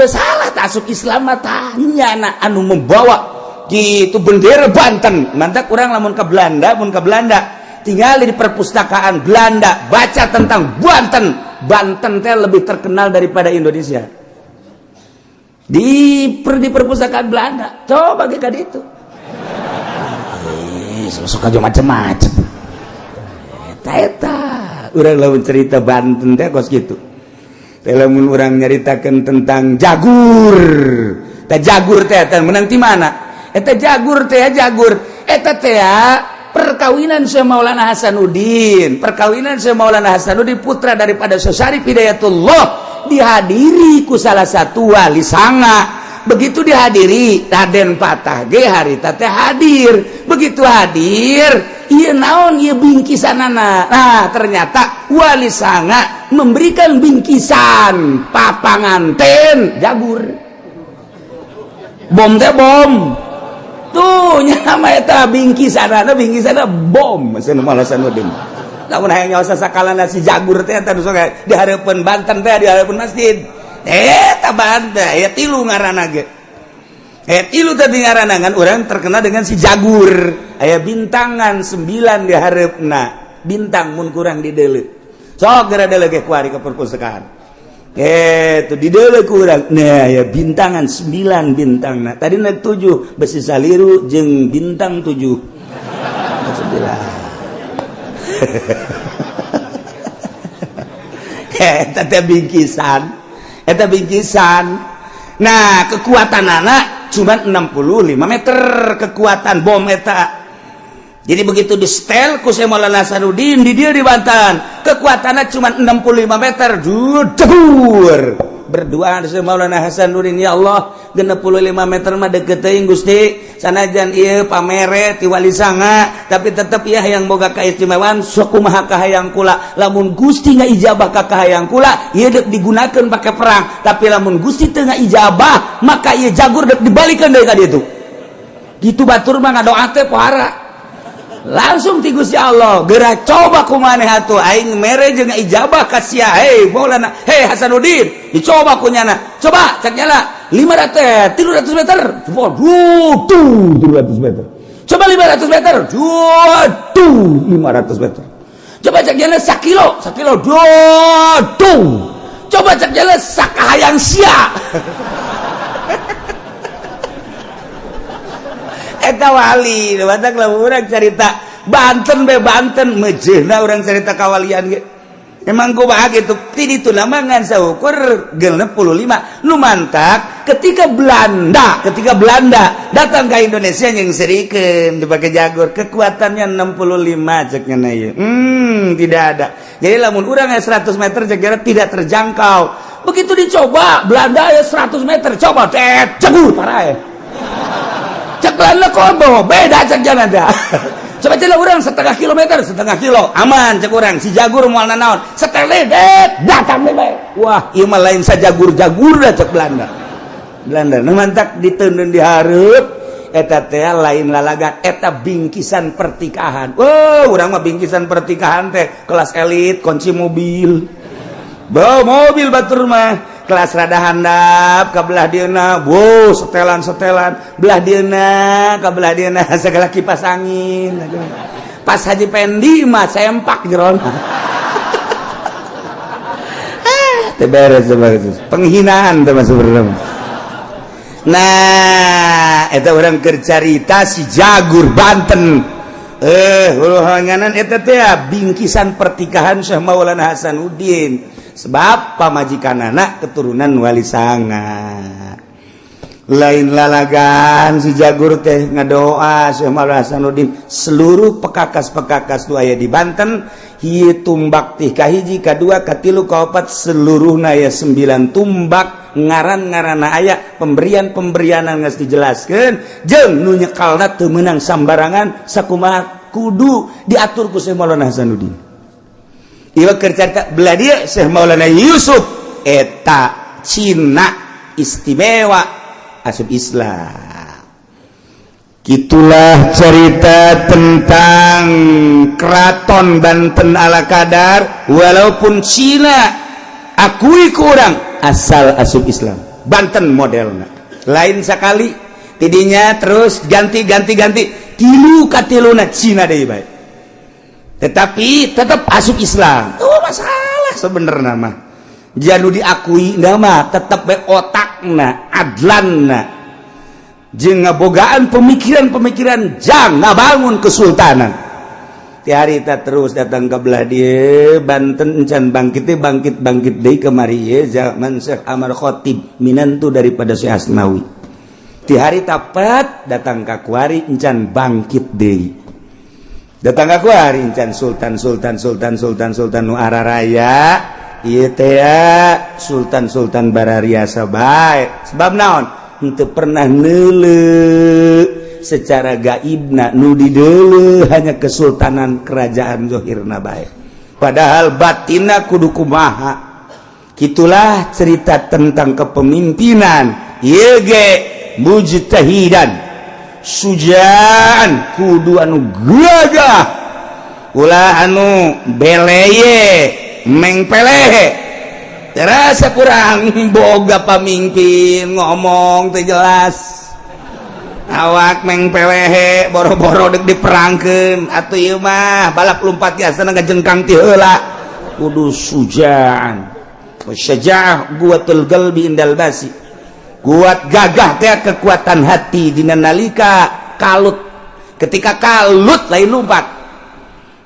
salah asup Islam matanya anak anu membawa gitu bendera Banten mantap kurang lamun ke Belanda tinggal di perpustakaan Belanda baca tentang Banten teh lebih terkenal daripada Indonesia di perpustakaan Belanda coba kayak itu suka aja macam-macam eta urang lamun cerita Banten teh kos gitu lamun urang nyaritakeun tentang jagur teh menang ti mana eta jagur eta teh perkawinan Syekh Maulana Hasanuddin putra daripada Syekh Syarif Hidayatullah dihadiri ku salah satu wali sanga. Begitu dihadiri Raden Patah ge harita teh hadir. Begitu hadir ieu naon ieu bingkisanana. Nah ternyata wali sanga memberikan bingkisan papanganten jagur. Bom teh bom. Tuh nyama eta bingkisanana bom cenah Hasanuddin. Lamun hayang nyawa sakalana si jagur teh eta sok di hareupeun Banten teh di hareupeun masjid. Eta Banten ya tilu ngaranna ge. Tilu tadi ngaranna kan urang terkenal dengan si jagur. Aya bintangan 9 di hareupna. Bintang mun kurang dideuleu. Sok gara deuleu ge kuari ke perpustakaan. Itu dideuleu ku urang. Nah ya bintangan 9 bintangna. Tadina 7 besi saliru jeung bintang 7. 9. Eta teh bingkisan. Nah, kekuatan anak cuma 65 meter kekuatan bom eta. Jadi begitu di setel ku Syekh Maulana Hasanuddin di dia di Banten, kekuatannya cuma 65 meter. Jegur. Berdoa Syekh Maulana Hasanuddin, ya Allah, 65 meter mah deukeut teuing Gusti. Sanajan ieu pamere ti wali sanga, tapi tetep ieu hayang boga kaistimewaan sakumaha kahayang kula. Lamun Gusti ngaijabah ka kahayang kula, ieu deuk digunakeun pake perang. Tapi lamun Gusti teu ngaijabah, maka ieu jagur deuk dibalikeun deui ka ditu. Gitu batur mah ngadoa teh pohara. Langsung ti Gusti Allah, geura coba kumaneh atuh aing mere jeung ijabah ka sia. Hei Maulana, hei Hasanuddin, dicoba kunyana. Coba cek nyala 300 meter. Coba 300 meter. Coba 500 meter. 500 meter. Coba cek nyala 1 kilo. Coba cek nyala sakahayang sia. Eta wali, batak lah orang cerita Banten mejehna orang cerita kawalian ge. Emang ku bahagia tuh tidi tu namangan saukur 65. Nu mantap ketika Belanda datang ke Indonesia yang serikeun dipake jagur kekuatannya 65 ceknya na ieu. Tidak ada. Jadi lamun urang 100 meter jagara tidak terjangkau. Begitu dicoba Belanda ya 100 meter coba jagur parae. Cek Belanda kombo beda cek jalan dah. Coba jalan orang setengah kilo aman cek orang si jagur moal naon seteledet datang bebek. Wah ieu mah lain sajagur dah cek Belanda nu mantak diteundeun di hareup eta teh lain lalagan eta bingkisan pertikahan. Urang mah bingkisan pertikahan teh kelas elit kunci mobil. Bawa mobil batur mah kelas rada handap ka belah dieuna setelan belah dieuna ka belah dieuna segala kipas angin pas Haji Pendi mah sempak jerona teh beres penghinaan teh masuk berenam. Nah eta urang keur carita si jagur Banten huluhanganan eta teh bingkisan pertikahan Syekh Maulana Hasanuddin sebab pamajikan anak keturunan wali sanga. Lain lalagan si jagur teh ngadoa Syekh Maulana Hasanuddin seluruh pekakas tu aya di Banten hieu tumbak tih kahiji kadua katilu kaopat seluruhna aya 9 tumbak ngaran-ngaranna aya pemberian-pemberianan geus dijelaskeun jeung nu nyekalna teu meunang sambarangan sakumaha kudu diatur ku Syekh Maulana Hasanuddin. ieu keur carita belah dia Syekh Maulana Yusuf eta Cina istimewa asup Islam. Gitulah cerita tentang Keraton Banten ala Kadar, walaupun Cina akui kurang asal asup Islam. Banten modelnya lain sekali tidinya terus ganti tilu katiluna Cina deui bae, tetapi tetap asup Islam. Oh masalah sebenarnya mah janu diakui nama tetap bae otakna adlanna jeung ngabogaan pemikiran jang ngabangun kesultanan. Ti harita terus datang ke belah dieu Banten encan bangkit deui kemari ye zaman Syekh Amar Khatib minantu daripada Syekh Asnawi. Ti harita pat datang ka kuari encan bangkit deui. Datang ka kuari encan sultan nu araraya ieu teh sultan barariasa bae. Sebab naon? Henteu pernah neuleuh secara gaibna nu dideuleuh hanya kesultanan kerajaan zahirna bae, padahal batinna kudu kumaha. Kitulah cerita tentang kepemimpinan ieu ge mujtahidan sujaan kudu anu gagah ulah anu beleye meng pelehe. Terasa kurang boga pamimpin ngomong teu jelas, awak meng pelehe boro-boro dek diperangkeun atuh ieu mah balap lompat biasana ngajengkang ti heula. Kudu sujaan wasyajaah quwatul qalbi indal basi, kuat gagah teh kekuatan hati dina nalika kalut. Ketika kalut lain lompat,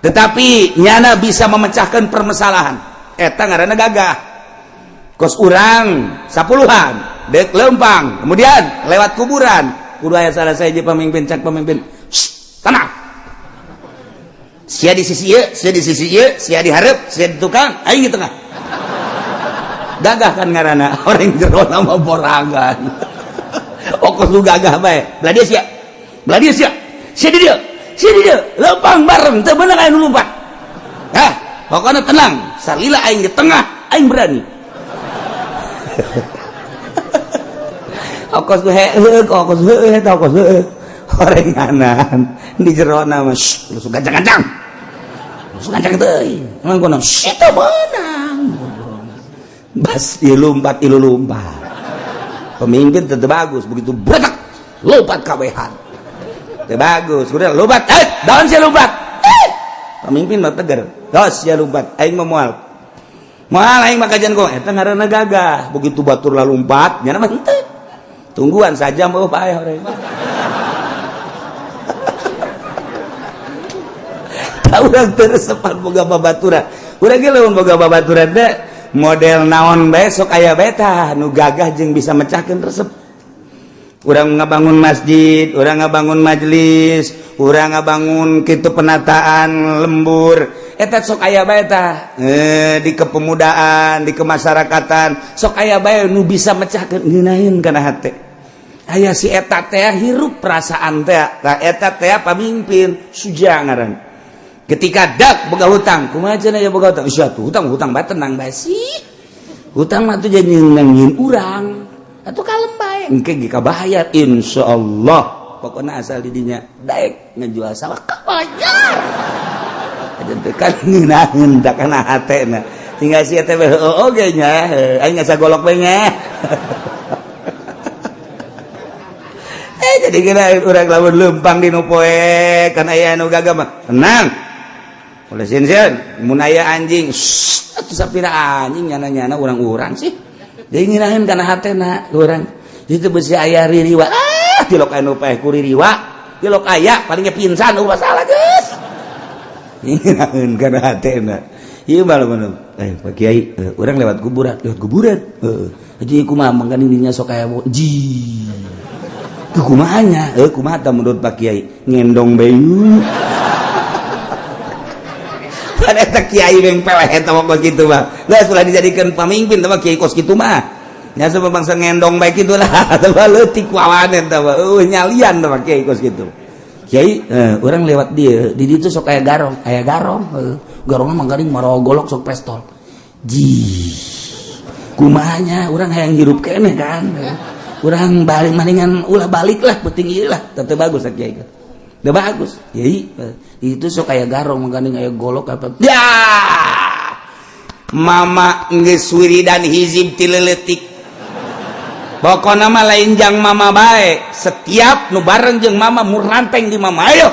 tetapi nyana bisa memecahkan permasalahan eta ngaranna gagah. Kos urang 10-an dek lempang kemudian lewat kuburan kudu aya salah saja pemimpin cak pemimpin tenang sia di sisi ieu sia di hareup sia di tukang aing di tengah gagah kan ngaranna orang jero nama borangan. Okos lu gagah bae belah dia sia di dieu lempang bareng teu beunang aya nu lompat. Pokona tenang salila aing di tengah aing berani. Okos orenganan di jero nama lu suka gancang teuy emang kono eta menang bas ilu lompat pemimpin teu bagus begitu bredak lompat kawehan teu bagus udah lompat daon sia lompat pemimpin mah tegar dos sia lompat aing mah moal aing mah kajian kok eta ngaranna gagah begitu batur lalu lompat nya mah henteu tungguan saja mau paeh orek tahu urang teu resepan boga babaturan urang ge lamun boga babaturan teh model naon bae sok aya bae tah nu gagah jeung bisa mecahkeun resep. Urang ngabangun masjid, urang ngabangun majelis, urang ngabangun kitu penataan lembur eta sok aya bae tah di kepemudaan di kemasyarakatan sok aya bae nu bisa mecahkeun ngeunaheun kana hate. Aya si eta teh hirup perasaan teh tah eta teh pamimpin suja ngaran. Ketika dak boga hutang kumaha cenah ya boga hutang sia tuh hutang bae tenang bae sih hutang mah tuh jadi nangin urang atuh kalem bae engke ge kabayar insyaallah pokona asal di dinya daek ngajual sawah kabayar aja teh kan ngeunaheun da kana hatena tinggal si eta we oge nya aing asa golok bae nya jadi kena urang lamun lempang di nu poe kan aya anu gagah mah tenang oleh sinsen mun aya anjing atuh sapira anjing nyana-nyana urang-urang sih deui ngiraheun kana hatena urang itu besi aya ririwa tilok anu paeh ku ririwa tilok aya palingnya pinsan ulah salah geus ngiraheun kana hatena ieu mah lamun Pak Kiai urang lewat kuburan jadi kumaha mangkani dinya sok aya ji kumahanya kumaha tah menurut Pak Kiai ngendong bayu ada eta kiai yang peleh eta mah kitu mah geus ulah dijadikeun pamimpin tah kiai kos kitu mah nya sama bangsa ngendong bae kitu lah tah leutik wawan eta mah nyalian tah kiai kos kitu Kiai orang lewat dia di ditu sok aya garong garongna manggaring marogolok sok pestol kumanya orang hayang hirup keneh kan orang balik maningan ulah balik lah penting ieu lah teu bagus kiai teu bagus kiai di ditu sok aya garong manggaring aya golok apa ya mama geus wiridan hizib ti leuletik pokona mah lain jang mama bae setiap nu bareng jeung mama muranteng di mama ayo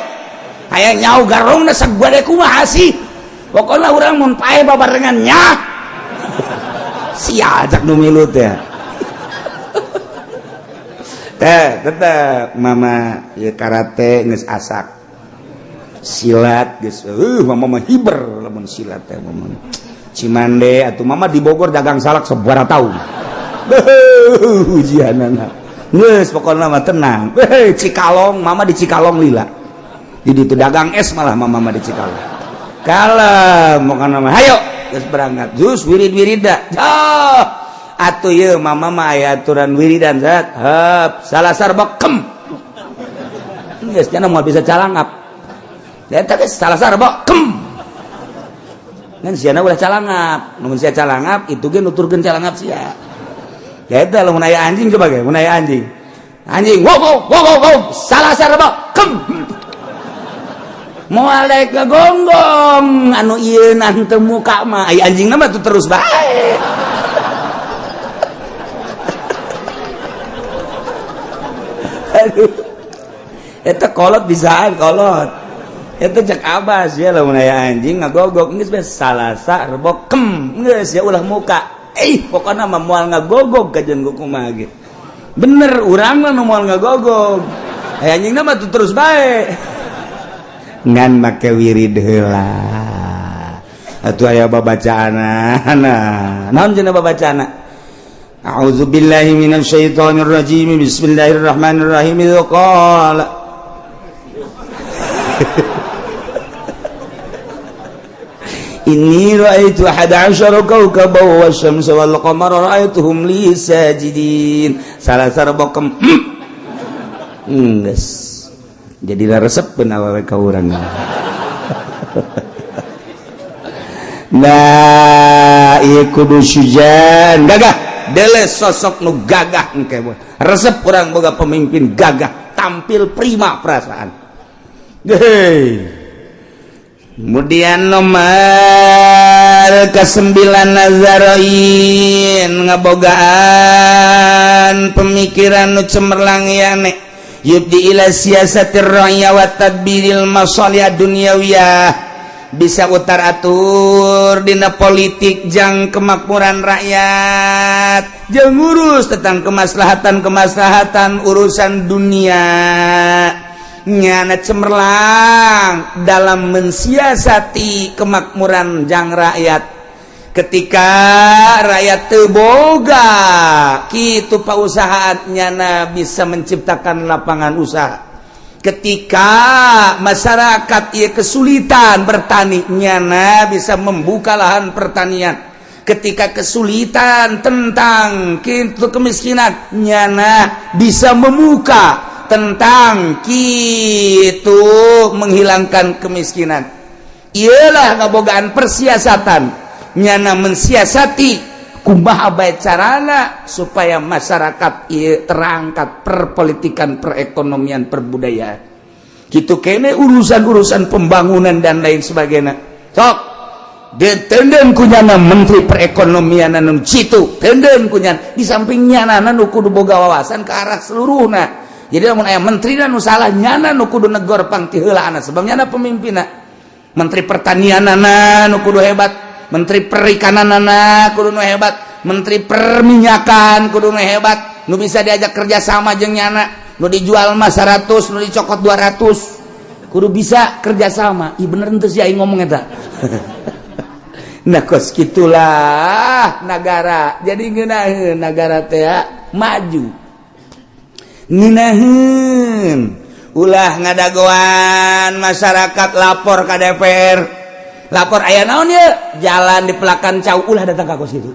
aya nyau garongna sagede kumaha sih pokona urang mun pae babarengan nya sia ajak nu milu teh tetep mama ieu karate geus asak silat geus mama mah hiber lamun silat teh mama Cimande atuh mama di Bogor dagang salak sabaraha taun ujianana geus pokona mah tenang Cikalong mama di Cikalong lila di ditu dagang es malah mama mah di Cikalong kalem pokona mah hayo geus berangkat jus wirid-wirida atuh ieu mama mah aya aturan wiridan zat heup salasar bekem geus cenah moal bisa calangap eta geus salasar bekem ngan siana ulah calangap mun sia calangap itu ge nuturkeun calangap sia eta lamun aya anjing coba ge mun aya anjing wow salasar bekem moal daek gagonggong anu ieu nan teu muka mah ai anjingna mah tuh terus bae aduh eta kolot bisaan kolot eta cek abas ya lamun aya anjing ngagogok geus bae salasa rebokem geus ya ulah muka pokona mah moal ngagogok kajen kumaha ge bener urang mah nu moal ngagogok aya anjingna mah tuh terus bae ngan make wirid heula atuh aya babacaana naon cenah babacaana a'udzubillahi minasyaitonir rajim bismillahirrahmanirrahim qala inni ra'aitu 11 kawkaban wasyamsa wal qamara ra'aituhum li sajidin salasar bokem geus jadi resep awewe ka urang nah ieu kudu sujan gagah deles sosok nu gagah engke resep urang boga pemimpin gagah tampil prima perasaan kemudian nomor ke-9 nazaroin ngabogaan pemikiran nu cemerlang yane yubdi ila siyasatir ra'ya wa tadbiril masalih dunyawiyah bisa utar atur dina politik jang kemakmuran rakyat jeung ngurus tentang kemaslahatan urusan dunia nyana cemerlang dalam mensiasati kemakmuran jang rakyat ketika rakyat teboga kitu pausahaan nyana bisa menciptakan lapangan usaha ketika masyarakat ia kesulitan bertani nyana bisa membuka lahan pertanian ketika kesulitan tentang kitu kemiskinan nyana bisa membuka tentang kitu menghilangkan kemiskinan ialah ngabogaan persiasatan nyana mensiasati kumaha bae carana supaya masyarakat ieu terangkat perpolitikan perekonomian perbudayaan kitu kene urusan-urusan pembangunan dan lain sebagainya sok ditenden kunyana menteri perekonomian anu citu tenden kunyan di samping nyana nu kudu boga wawasan ke arah seluruhna jadi lamun aya menteri nu salah nyana nu kudu negor pang ti heulaana sebab nyana pemimpinna menteri pertanian nu kudu hebat menteri perikanan kudu nu hebat menteri perminyakan kudu nu hebat nu bisa diajak kerja sama jeung nyana nu dijual mah 100 nu dicokot 200 kudu bisa kerja sama ih bener teu sih aing ngomong eta nah kos kitulah negara jadi ngeunaheun negara teh maju ngeunaheun ulah ngadagoan masyarakat lapor ka DPR lapor aya naon ye jalan di Pelakan Cau ulah datang ka kos kitu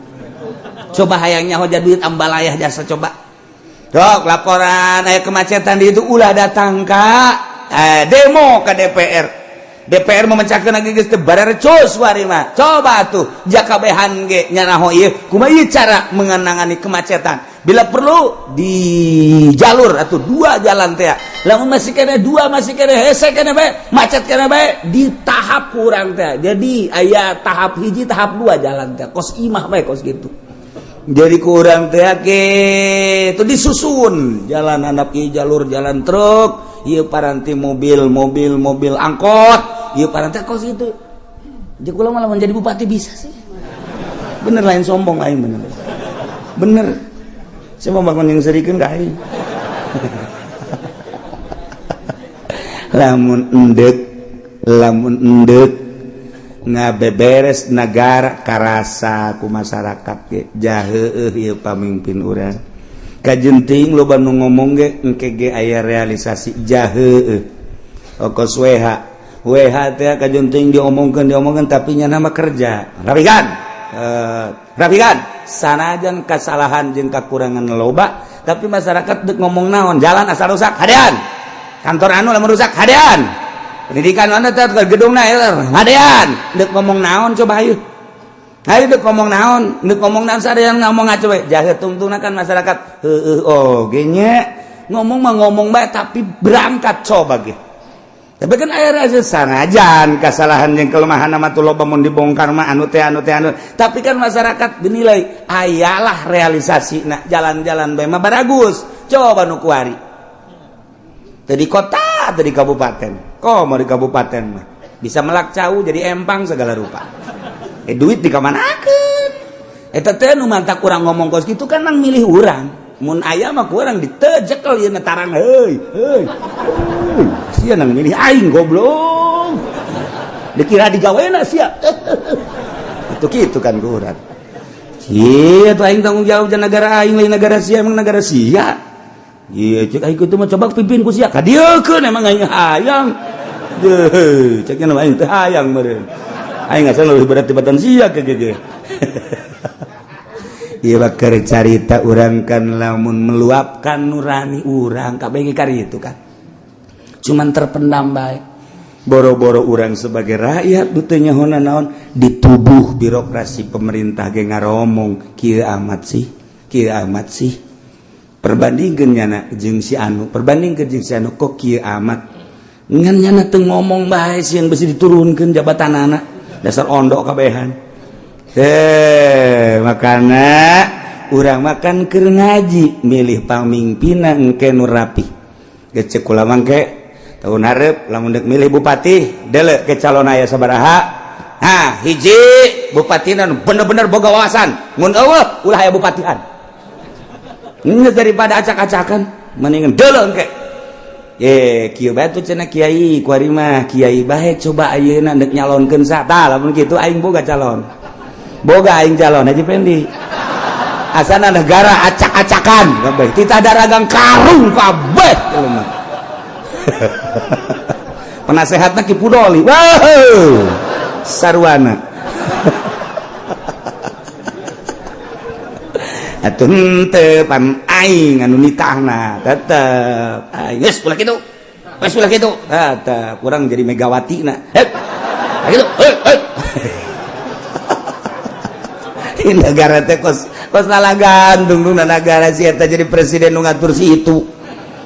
coba hayangnya hoja duit ambalayah jasa coba dok laporan aya kemacetan di itu ulah datang ka demo ke DPR memecahkan lagi geus teu barerecus wari mah coba tuh jakabehan ge nya naho ieu kumaha ieu cara mengenangani kemacetan bila perlu di jalur atau 2 jalan teh lamun masih kene 2 masih kene hese kene bae macet kene bae di tahap kurang teh jadi aya tahap hiji tahap 2 jalan teh kos imah bae kos gitu jadi kurang teh itu disusun jalan handap ieu jalur jalan truk ieu paranti mobil angkot ieu paranti kos itu jeung kula malah menjadi bupati bisa sih bener lain sombong lain bener saya mau bangun yang serikeun ka aing lamun endek ngabeberes negara karasa ku masyarakat ge jaheueuh ieu pamimpin urang kajenting loba nu ngomong ge engke ge aya realisasi jaheueuh okos WH teh kajenting diomongkeun tapi nya nama kerja rapikan sanajan kasalahan jeung kakurangan loba tapi masyarakat deuk ngomong naon jalan asal rusak hadean kantor anu lamun rusak hadean pendidikan mana teh gedungna hadean deuk ngomong naon coba hayu deuk ngomong naon sarean ngomong coba jahe tungtungna kan masyarakat ge nya ngomong mah ngomong bae tapi berangkat coba ge tapi kan aya rasa sanajan kasalahan jeung kelemahan mah teu loba mun dibongkar mah anu teh tapi kan masyarakat dinilai ayalah realisasina jalan-jalan bae mah baragus coba nu kuari teu di kota teu di kabupaten komo di kabupaten mah bisa melak cau jadi empang segala rupa duit dikamanakeun eta teh nu mantak urang ngomong kos kitu kan nang milih urang mun aya mah kurang ditejekel ieu ngetarang heuy sia nang milih aing goblok dikira digawena sia itu kitu kan urang ieu tuh aing tanggung jawab jeung negara aing lain negara sia emang negara sia ieu cek aing kitu mah coba pimpin ku sia ka dieukeun emang aing hayang cek nya aing teh hayang meureun aing asa leuwih berat tibatan sia ke ge ieu bakal carita urang kan lamun meluapkan nurani urang kabeh kari itu kan cuman terpendam bae boro-boro urang sebagai rakyat nu teu nyahoana naon di tubuh birokrasi pemerintah ge ngaromong kieu amat sih perbandingkeun nyana jeung si anu kok kieu amat ngan nyana teu ngomong bae sieun bisi diturunkeun jabatanana dasar ondok kabehan makana urang makan keur ngaji milih pamimpinna engke nu rapih gecek kula mangke tahun hareup lamun deuk milih bupati deuleu ke calon aya sabaraha hiji bupatina bener-bener boga wawasan mun eueuh ulah aya bupatian ini daripada acak-acakan mendingan deuleu engke kieu bae tuh cenah kiai kuari mah kiai bae coba ayeuna deuk nyalonkeun sa tah lamun kitu aing boga calon Haji Pendi asana negara acak-acakan kabeh kita daragang karung kabeh mah penasehatna Ki Pudoli sarwana atuh henteu pan aing anu nitahna tetep aing geus ulah kitu kurang jadi Megawatina kitu negara teh kos lalagan negara si eta jadi presiden nu ngatur si itu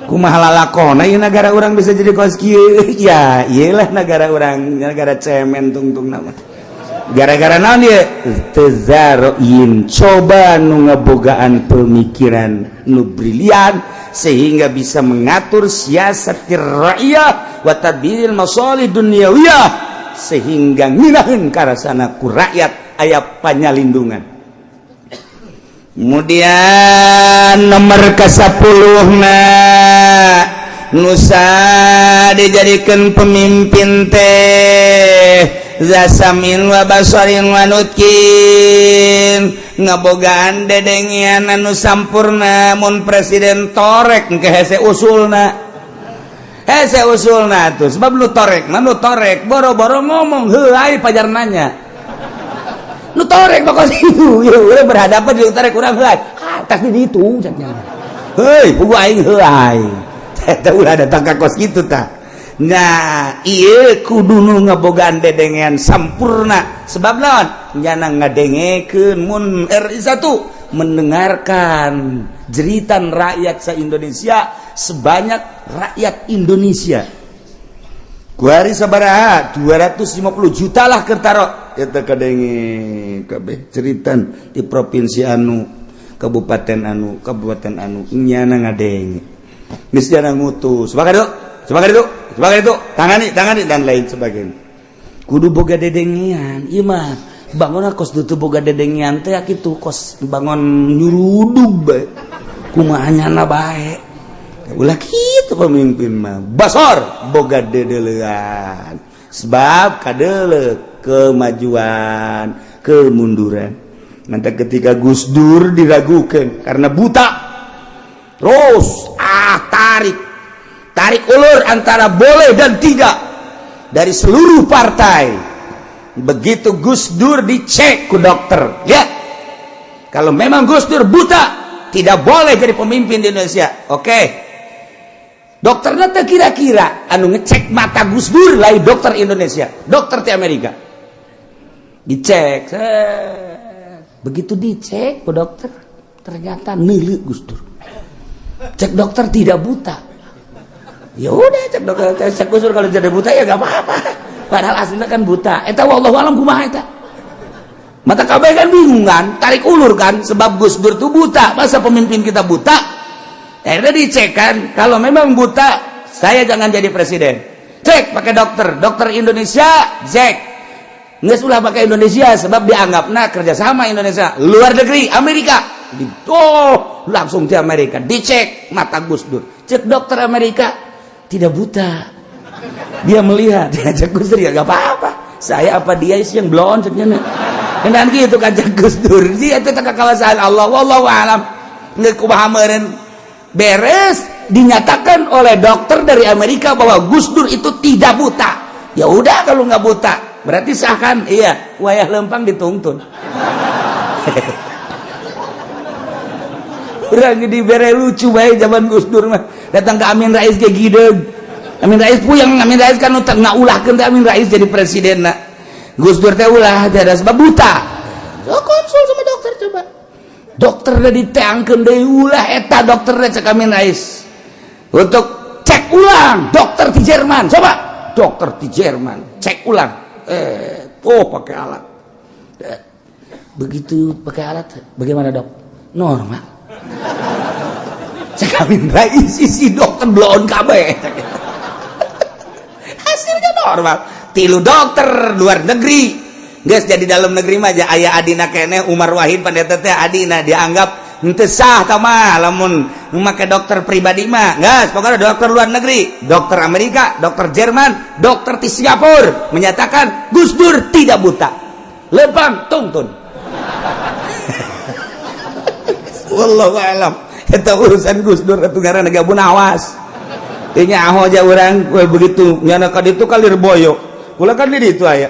kumaha lalakona ieu negara urang bisa jadi kos kieu ya iyalah negara urang negara cemen tungtungna mah gara-gara naon ieu tazaruin coba nu ngabogaan pemikiran nu brilian sehingga bisa mengatur siasatir rakyat wa tadbiril masalih dunyawiyah sehingga nginaheun karasana ku rakyat aya panyalindungan. Kemudian nomor ke-10 nusa dijadikan pemimpin teh zasamin wa basarin wa nutkin ngabogaan dedengian anu sampurna mun presiden torek ke hese usulna tuh sebab lu torek boro-boro ngomong heuai pajar nanya lu torek pokoknya itu udah berhadapan di torek kurang heuai tapi itu caknya heuy pugu aing heuai eta ulah datang ka kos kitu tah Nah iya kudu ngabogaan dedengean sampurna sebab naon nyana ngadengekeun mun RI1 mendengarkan jeritan rakyat se-Indonesia sebanyak rakyat Indonesia kuari sabaraha 250 juta lah kertaro eta kadenge kabeh jeritan di provinsi anu kabupaten anu nyana ngadenge geus nyana ngutus sebagai itu tangani dan lain sebagainya kudu boga dedengian ieu mah bangun kos dutu boga dedengian teh kitu kos bangun nyurudug bae kumaha nyana bae ulah kitu pemimpin mah basor boga dedeulean sebab kadeuleu kemajuan kemunduran nanti ketika Gus Dur diragukeun karena buta terus tarik ulur antara boleh dan tidak dari seluruh partai. Begitu Gus Dur dicek ke dokter, ya kalau memang Gus Dur buta tidak boleh jadi pemimpin di Indonesia. Oke, dokternya teh kira-kira anu ngecek mata Gus Dur lain dokter Indonesia, dokter di Amerika dicek. Begitu dicek ke dokter ternyata neuleuh Gus Dur. Cek dokter tidak buta. Ya udah cek Gus Dur kalau jadi buta ya gak apa-apa. Padahal aslinya kan buta. Eta wallahu alam kumaha eta. Mata kabeh kan bingung kan, tarik ulur kan sebab Gus Dur tuh buta. Masa pemimpin kita buta? Akhirnya dicek kan, kalau memang buta, saya jangan jadi presiden. Cek pakai dokter Indonesia, cek. Nggak sulah pakai Indonesia sebab dianggapnya kerjasama Indonesia. Luar negeri, Amerika. Langsung di Amerika dicek mata Gus Dur. Cek dokter Amerika tidak buta, dia melihat. Cek Gus Dur ya gak apa-apa, saya apa dia yang blond ceknya dan gitu kan cek Gus Dur dia itu kekawasan Allah wallahu alam nggak kumaha meureun beres dinyatakan oleh dokter dari Amerika bahwa Gus Dur itu tidak buta. Ya udah kalau nggak buta berarti sah kan. Iya, wayah lempang dituntun. Urang dibere lucu bae zaman Gus Dur mah. Datang ke Amin Rais ge gideug. Amin Rais puyeng, Amin Rais kan ngaulahkeun teh Amin Rais jadi presidenna. Gus Dur teh ulah teh sebab buta. So konsul sama dokter coba. Dokter udah diteangkeun deui ulah eta dokter cek Amin Rais. Untuk cek ulang dokter di Jerman. Coba dokter di Jerman cek ulang. Pakai alat. Begitu pakai alat bagaimana dok? Normal. Cek Amin Rais isi dokter bloon kabeh. Hasilnya normal. Tilu dokter luar negeri. Geus jadi dalam negeri mah aya adina keneh Umar Wahid pandeta teh adina dianggap henteu sah tah mah lamun make dokter pribadi mah. Geus pokoknya dokter luar negeri, dokter Amerika, dokter Jerman, dokter di Singapura menyatakan Gus Dur tidak buta. Lempang tungtun. Wallahu a'lam. Eta urusan Gus Dur atuh ngaranna gabun awas. Teu nyaho aja urang we begitu nyana ka ditu kalir boyo. Kula kan di ditu aya.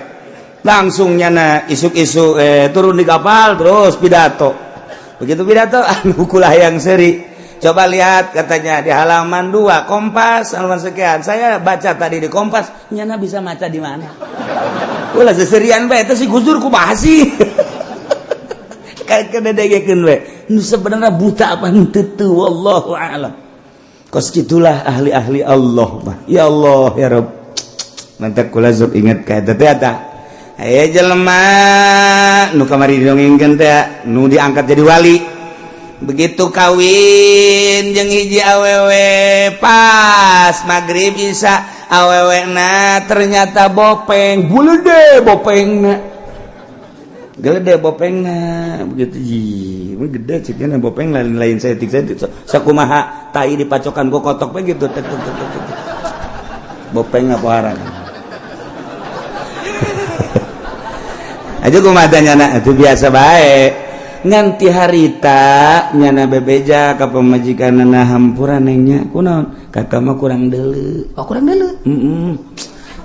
Langsung nyana isuk-isuk turun di kapal terus pidato. Begitu pidato anu kulah yang seri. Coba lihat katanya di halaman 2 Kompas halaman sekian. Saya baca tadi di Kompas, nyana bisa maca di mana? Ulah seserian bae eta si Gus Dur kumaha sih? Kededegekeun we. Nu sebenarnya buta apa henteu teu wallahu a'lam. Kos kitulah ahli-ahli Allah mah. Ya Allah ya Rabb. Mantap kula sok inget ka eta teh eta. Aya jelema nu kamari didongengkeun teh nu diangkat jadi wali. Begitu kawin jeung hiji awewe pas magrib isya awewena ternyata bopeng. Buleude bopengna. Gede bopengna begitu gede ceknya bopeng lain setik sakumaha tai dipacokan ku kotok begitu bopengna poharan aja kumaha nyana itu biasa bae nganti harita nyana bebeja ka pamajikanna hampura nengnya kunaon kakak mah kurang deuleu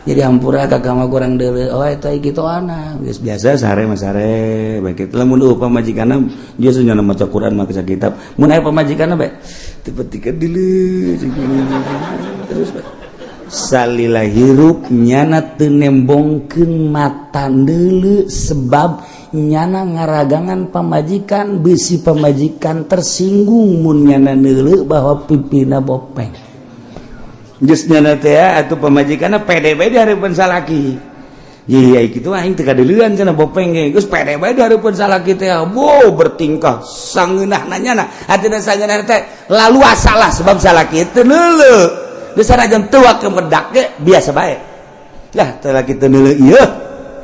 jadi hampura kakak mah kurang deuleu oh eta kitu ana geus biasa sare mah sare bae kitu lamun pamajikanna biasa nyana maca Quran maca kitab mun aya pamajikanna bae teu petikeun deuleu terus bae salila hirup nyana teu nembongkeun mata deuleu sebab nyana ngaragangan pamajikan bisi pamajikan tersinggung mun nyana neuleu bahwa pipina bopeng geus nyana teh atuh pamajikanna pede bae di hareupeun salaki iya kitu aing teu kadeuleun cenah bopeng ge geus pede bae di hareupeun salaki teh wo bertingkah sangeunahna nyana ayeuna sangeunah teh laluasa lah sebab salaki teu neuleu geus sanajan teu kemedak ge biasa bae lah teh laki teu neuleu ieu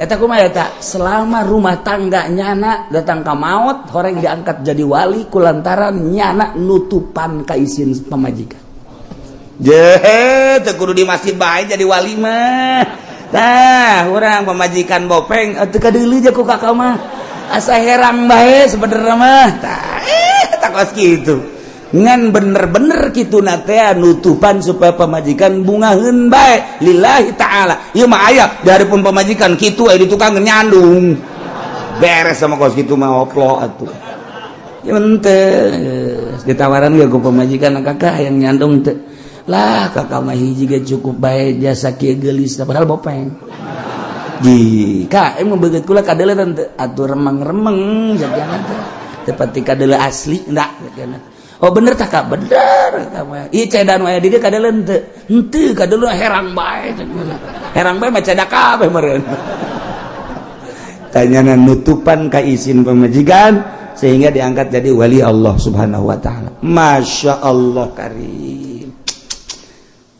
eta kumaha eta selama rumah tangga nyana datang ka maot horeng diangkat jadi wali kulantaran nyana nutupan ka isin pamajikan teu kudu di masjid bae jadi wali mah tah urang pamajikan bopeng teu kadeuleu ja ku kakak mah asa herang bae sebenarnya mah tah kos kitu ngan bener-bener kitu nate nutupan supaya pamajikan bungaheun bae lillahi ta'ala ieu mah aya daripun pamajikan kitu aya di tukang nyandung beres sama kos kitu mah oplo atuh ya teu ditawaran ge ku pamajikan kakak yang nyandung teu lah kakak mah hiji ge cukup bae jasa kieu geulis padahal bopeng jika emang begitu kula kadeuleun teu atuh remeng-remeng jadian teh tepati kadeuleu asli endak oh bener tak kak bener ieu cedan aya di dieu kadeuleun teu henteu kadeuleun herang bae herang bae mah cedak kabeh meureun tanyana nutupan ka izin pamajikan sehingga diangkat jadi wali Allah Subhanahu wa taala masyaallah karim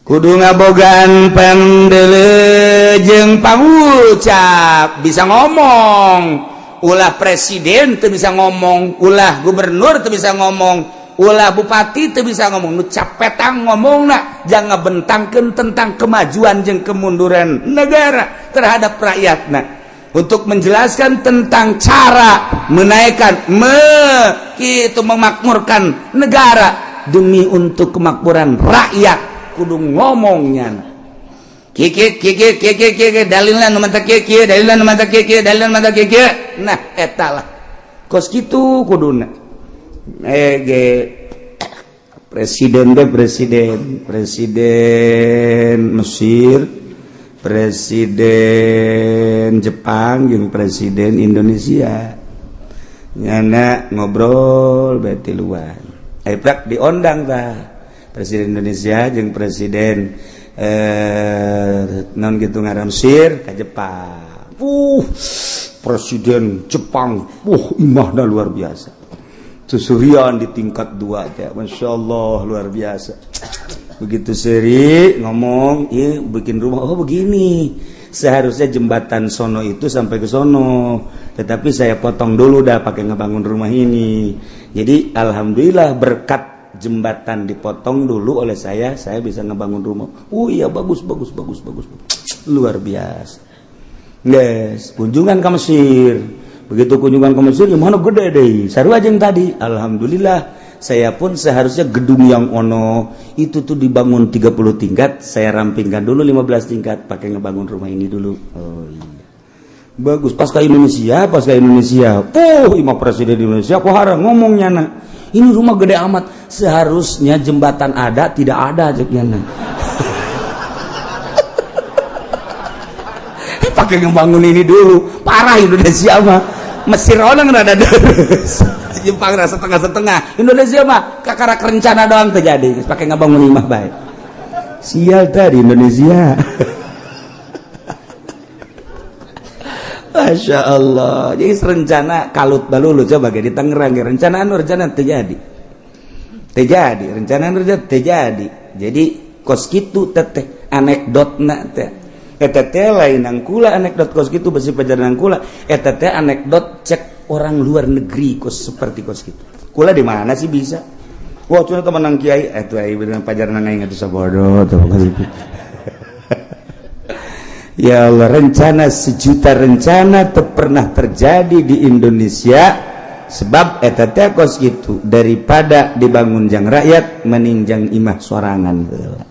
kudu ngabogaan pendeuleu jeung pangucap bisa ngomong ulah presiden teu bisa ngomong ulah gubernur teu bisa ngomong ulah bupati teu bisa ngomong nu capetang ngomongna jangan bentangkeun tentang kemajuan jeung kemunduran negara terhadap rakyatna untuk menjelaskan tentang cara menaikkan kitu memakmurkan negara demi untuk kemakmuran rakyat kudu ngomongnya kiki dalilna nu mata kiki dalilna nu mata kiki dalilna nu mata kiki nah eta lah kos kitu kuduna presiden Mesir presiden Jepang jeung presiden Indonesia nyana ngobrol bae tiluan prak diondang tah presiden Indonesia jeung presiden non gitu ngaran Mesir ka Jepang presiden Jepang imahna luar biasa susurian di tingkat 2 aja Masya Allah luar biasa begitu seri ngomong iya bikin rumah oh begini seharusnya jembatan sono itu sampai ke sono tetapi saya potong dulu dah pakai ngebangun rumah ini jadi alhamdulillah berkat jembatan dipotong dulu oleh saya bisa ngebangun rumah iya bagus luar biasa guys kunjungan ke Mesir begitu kunjungan ke Mesir gimana gede deh sarua jeung tadi alhamdulillah saya pun seharusnya gedung yang ono itu tuh dibangun 30 tingkat saya rampingkan dulu 15 tingkat pakai ngebangun rumah ini dulu oh iya bagus pas ke Indonesia imah presiden Indonesia pohara ngomongnya nak ini rumah gede amat seharusnya jembatan ada tidak ada jeknya pakai ngebangun ini dulu parah Indonesia mah Mesir orang rada deres Jepang rasa setengah-setengah Indonesia mah kakarak rencana doang terjadi pakai ngebangun imah baik sial tadi Indonesia Masya Allah jadi rencana kalut balulu coba di Tangerang rencana terjadi jadi kos kitu teteh anekdotna teh eta teh lain angkula anekdot kos kitu besi pajaran angkula eta teh anekdot cek orang luar negeri kos seperti kos kitu kula di mana sih bisa wah cuma teman nang kiai eta ai bener pajaran aing atuh sabodo tuh ya Allah rencana sejuta rencana teu pernah terjadi di Indonesia sebab eta teh kos kitu daripada dibangun jang rakyat meninjang imah sorangan heula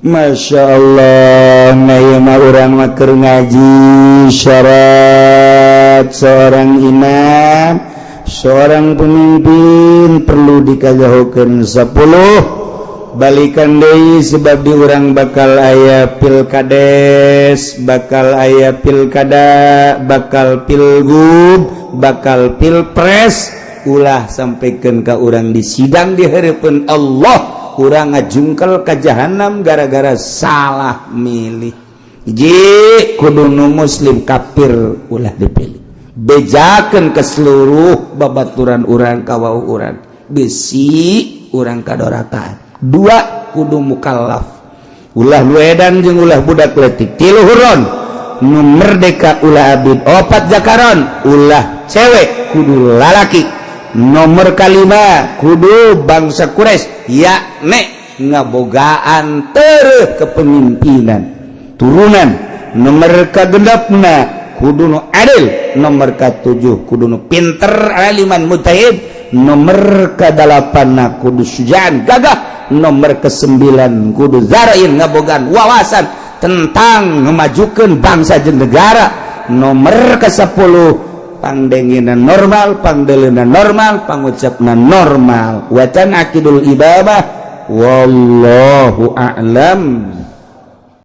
Masya Allah ngayama orang maker ngaji syarat seorang imam seorang pemimpin perlu dikajahukeun 10 balikan deui sebab di urang bakal aya pilkades, bakal aya pilkada, bakal pilgub, bakal pilpres. Ulah sampaikan ka urang di sidang di hareupeun Allah, urang ngajungkel ka jahanam gara-gara salah milih. Hiji kudu nu muslim kafir ulah dipilih. Bejakeun ke seluruh babaturan urang kawau urang. Besi urang kadorakaan. 2 kudu mukallaf. Ulah nu edan jeung ulah budak leutik. 3 huron nu merdeka ulah abid. 4 jakaron ulah cewek kudu lalaki. Nomor 5 kudu bangsa Quraisy yakni ngabogaan teureuk kepemimpinan turunan. Nomor 6 kudu nu adil. Nomor 7 kudu nu pinter aliman mujtahid. Nomor 8 kudu syujaan gagah. Nomor 9 kudu zarain ngabogaan wawasan tentang ngemajukeun bangsa jeung negara. Nomor 10 pangdenginan normal, pangdeleunan normal, pangucapna normal. Wacan akidul ibadah wallahu a'lam.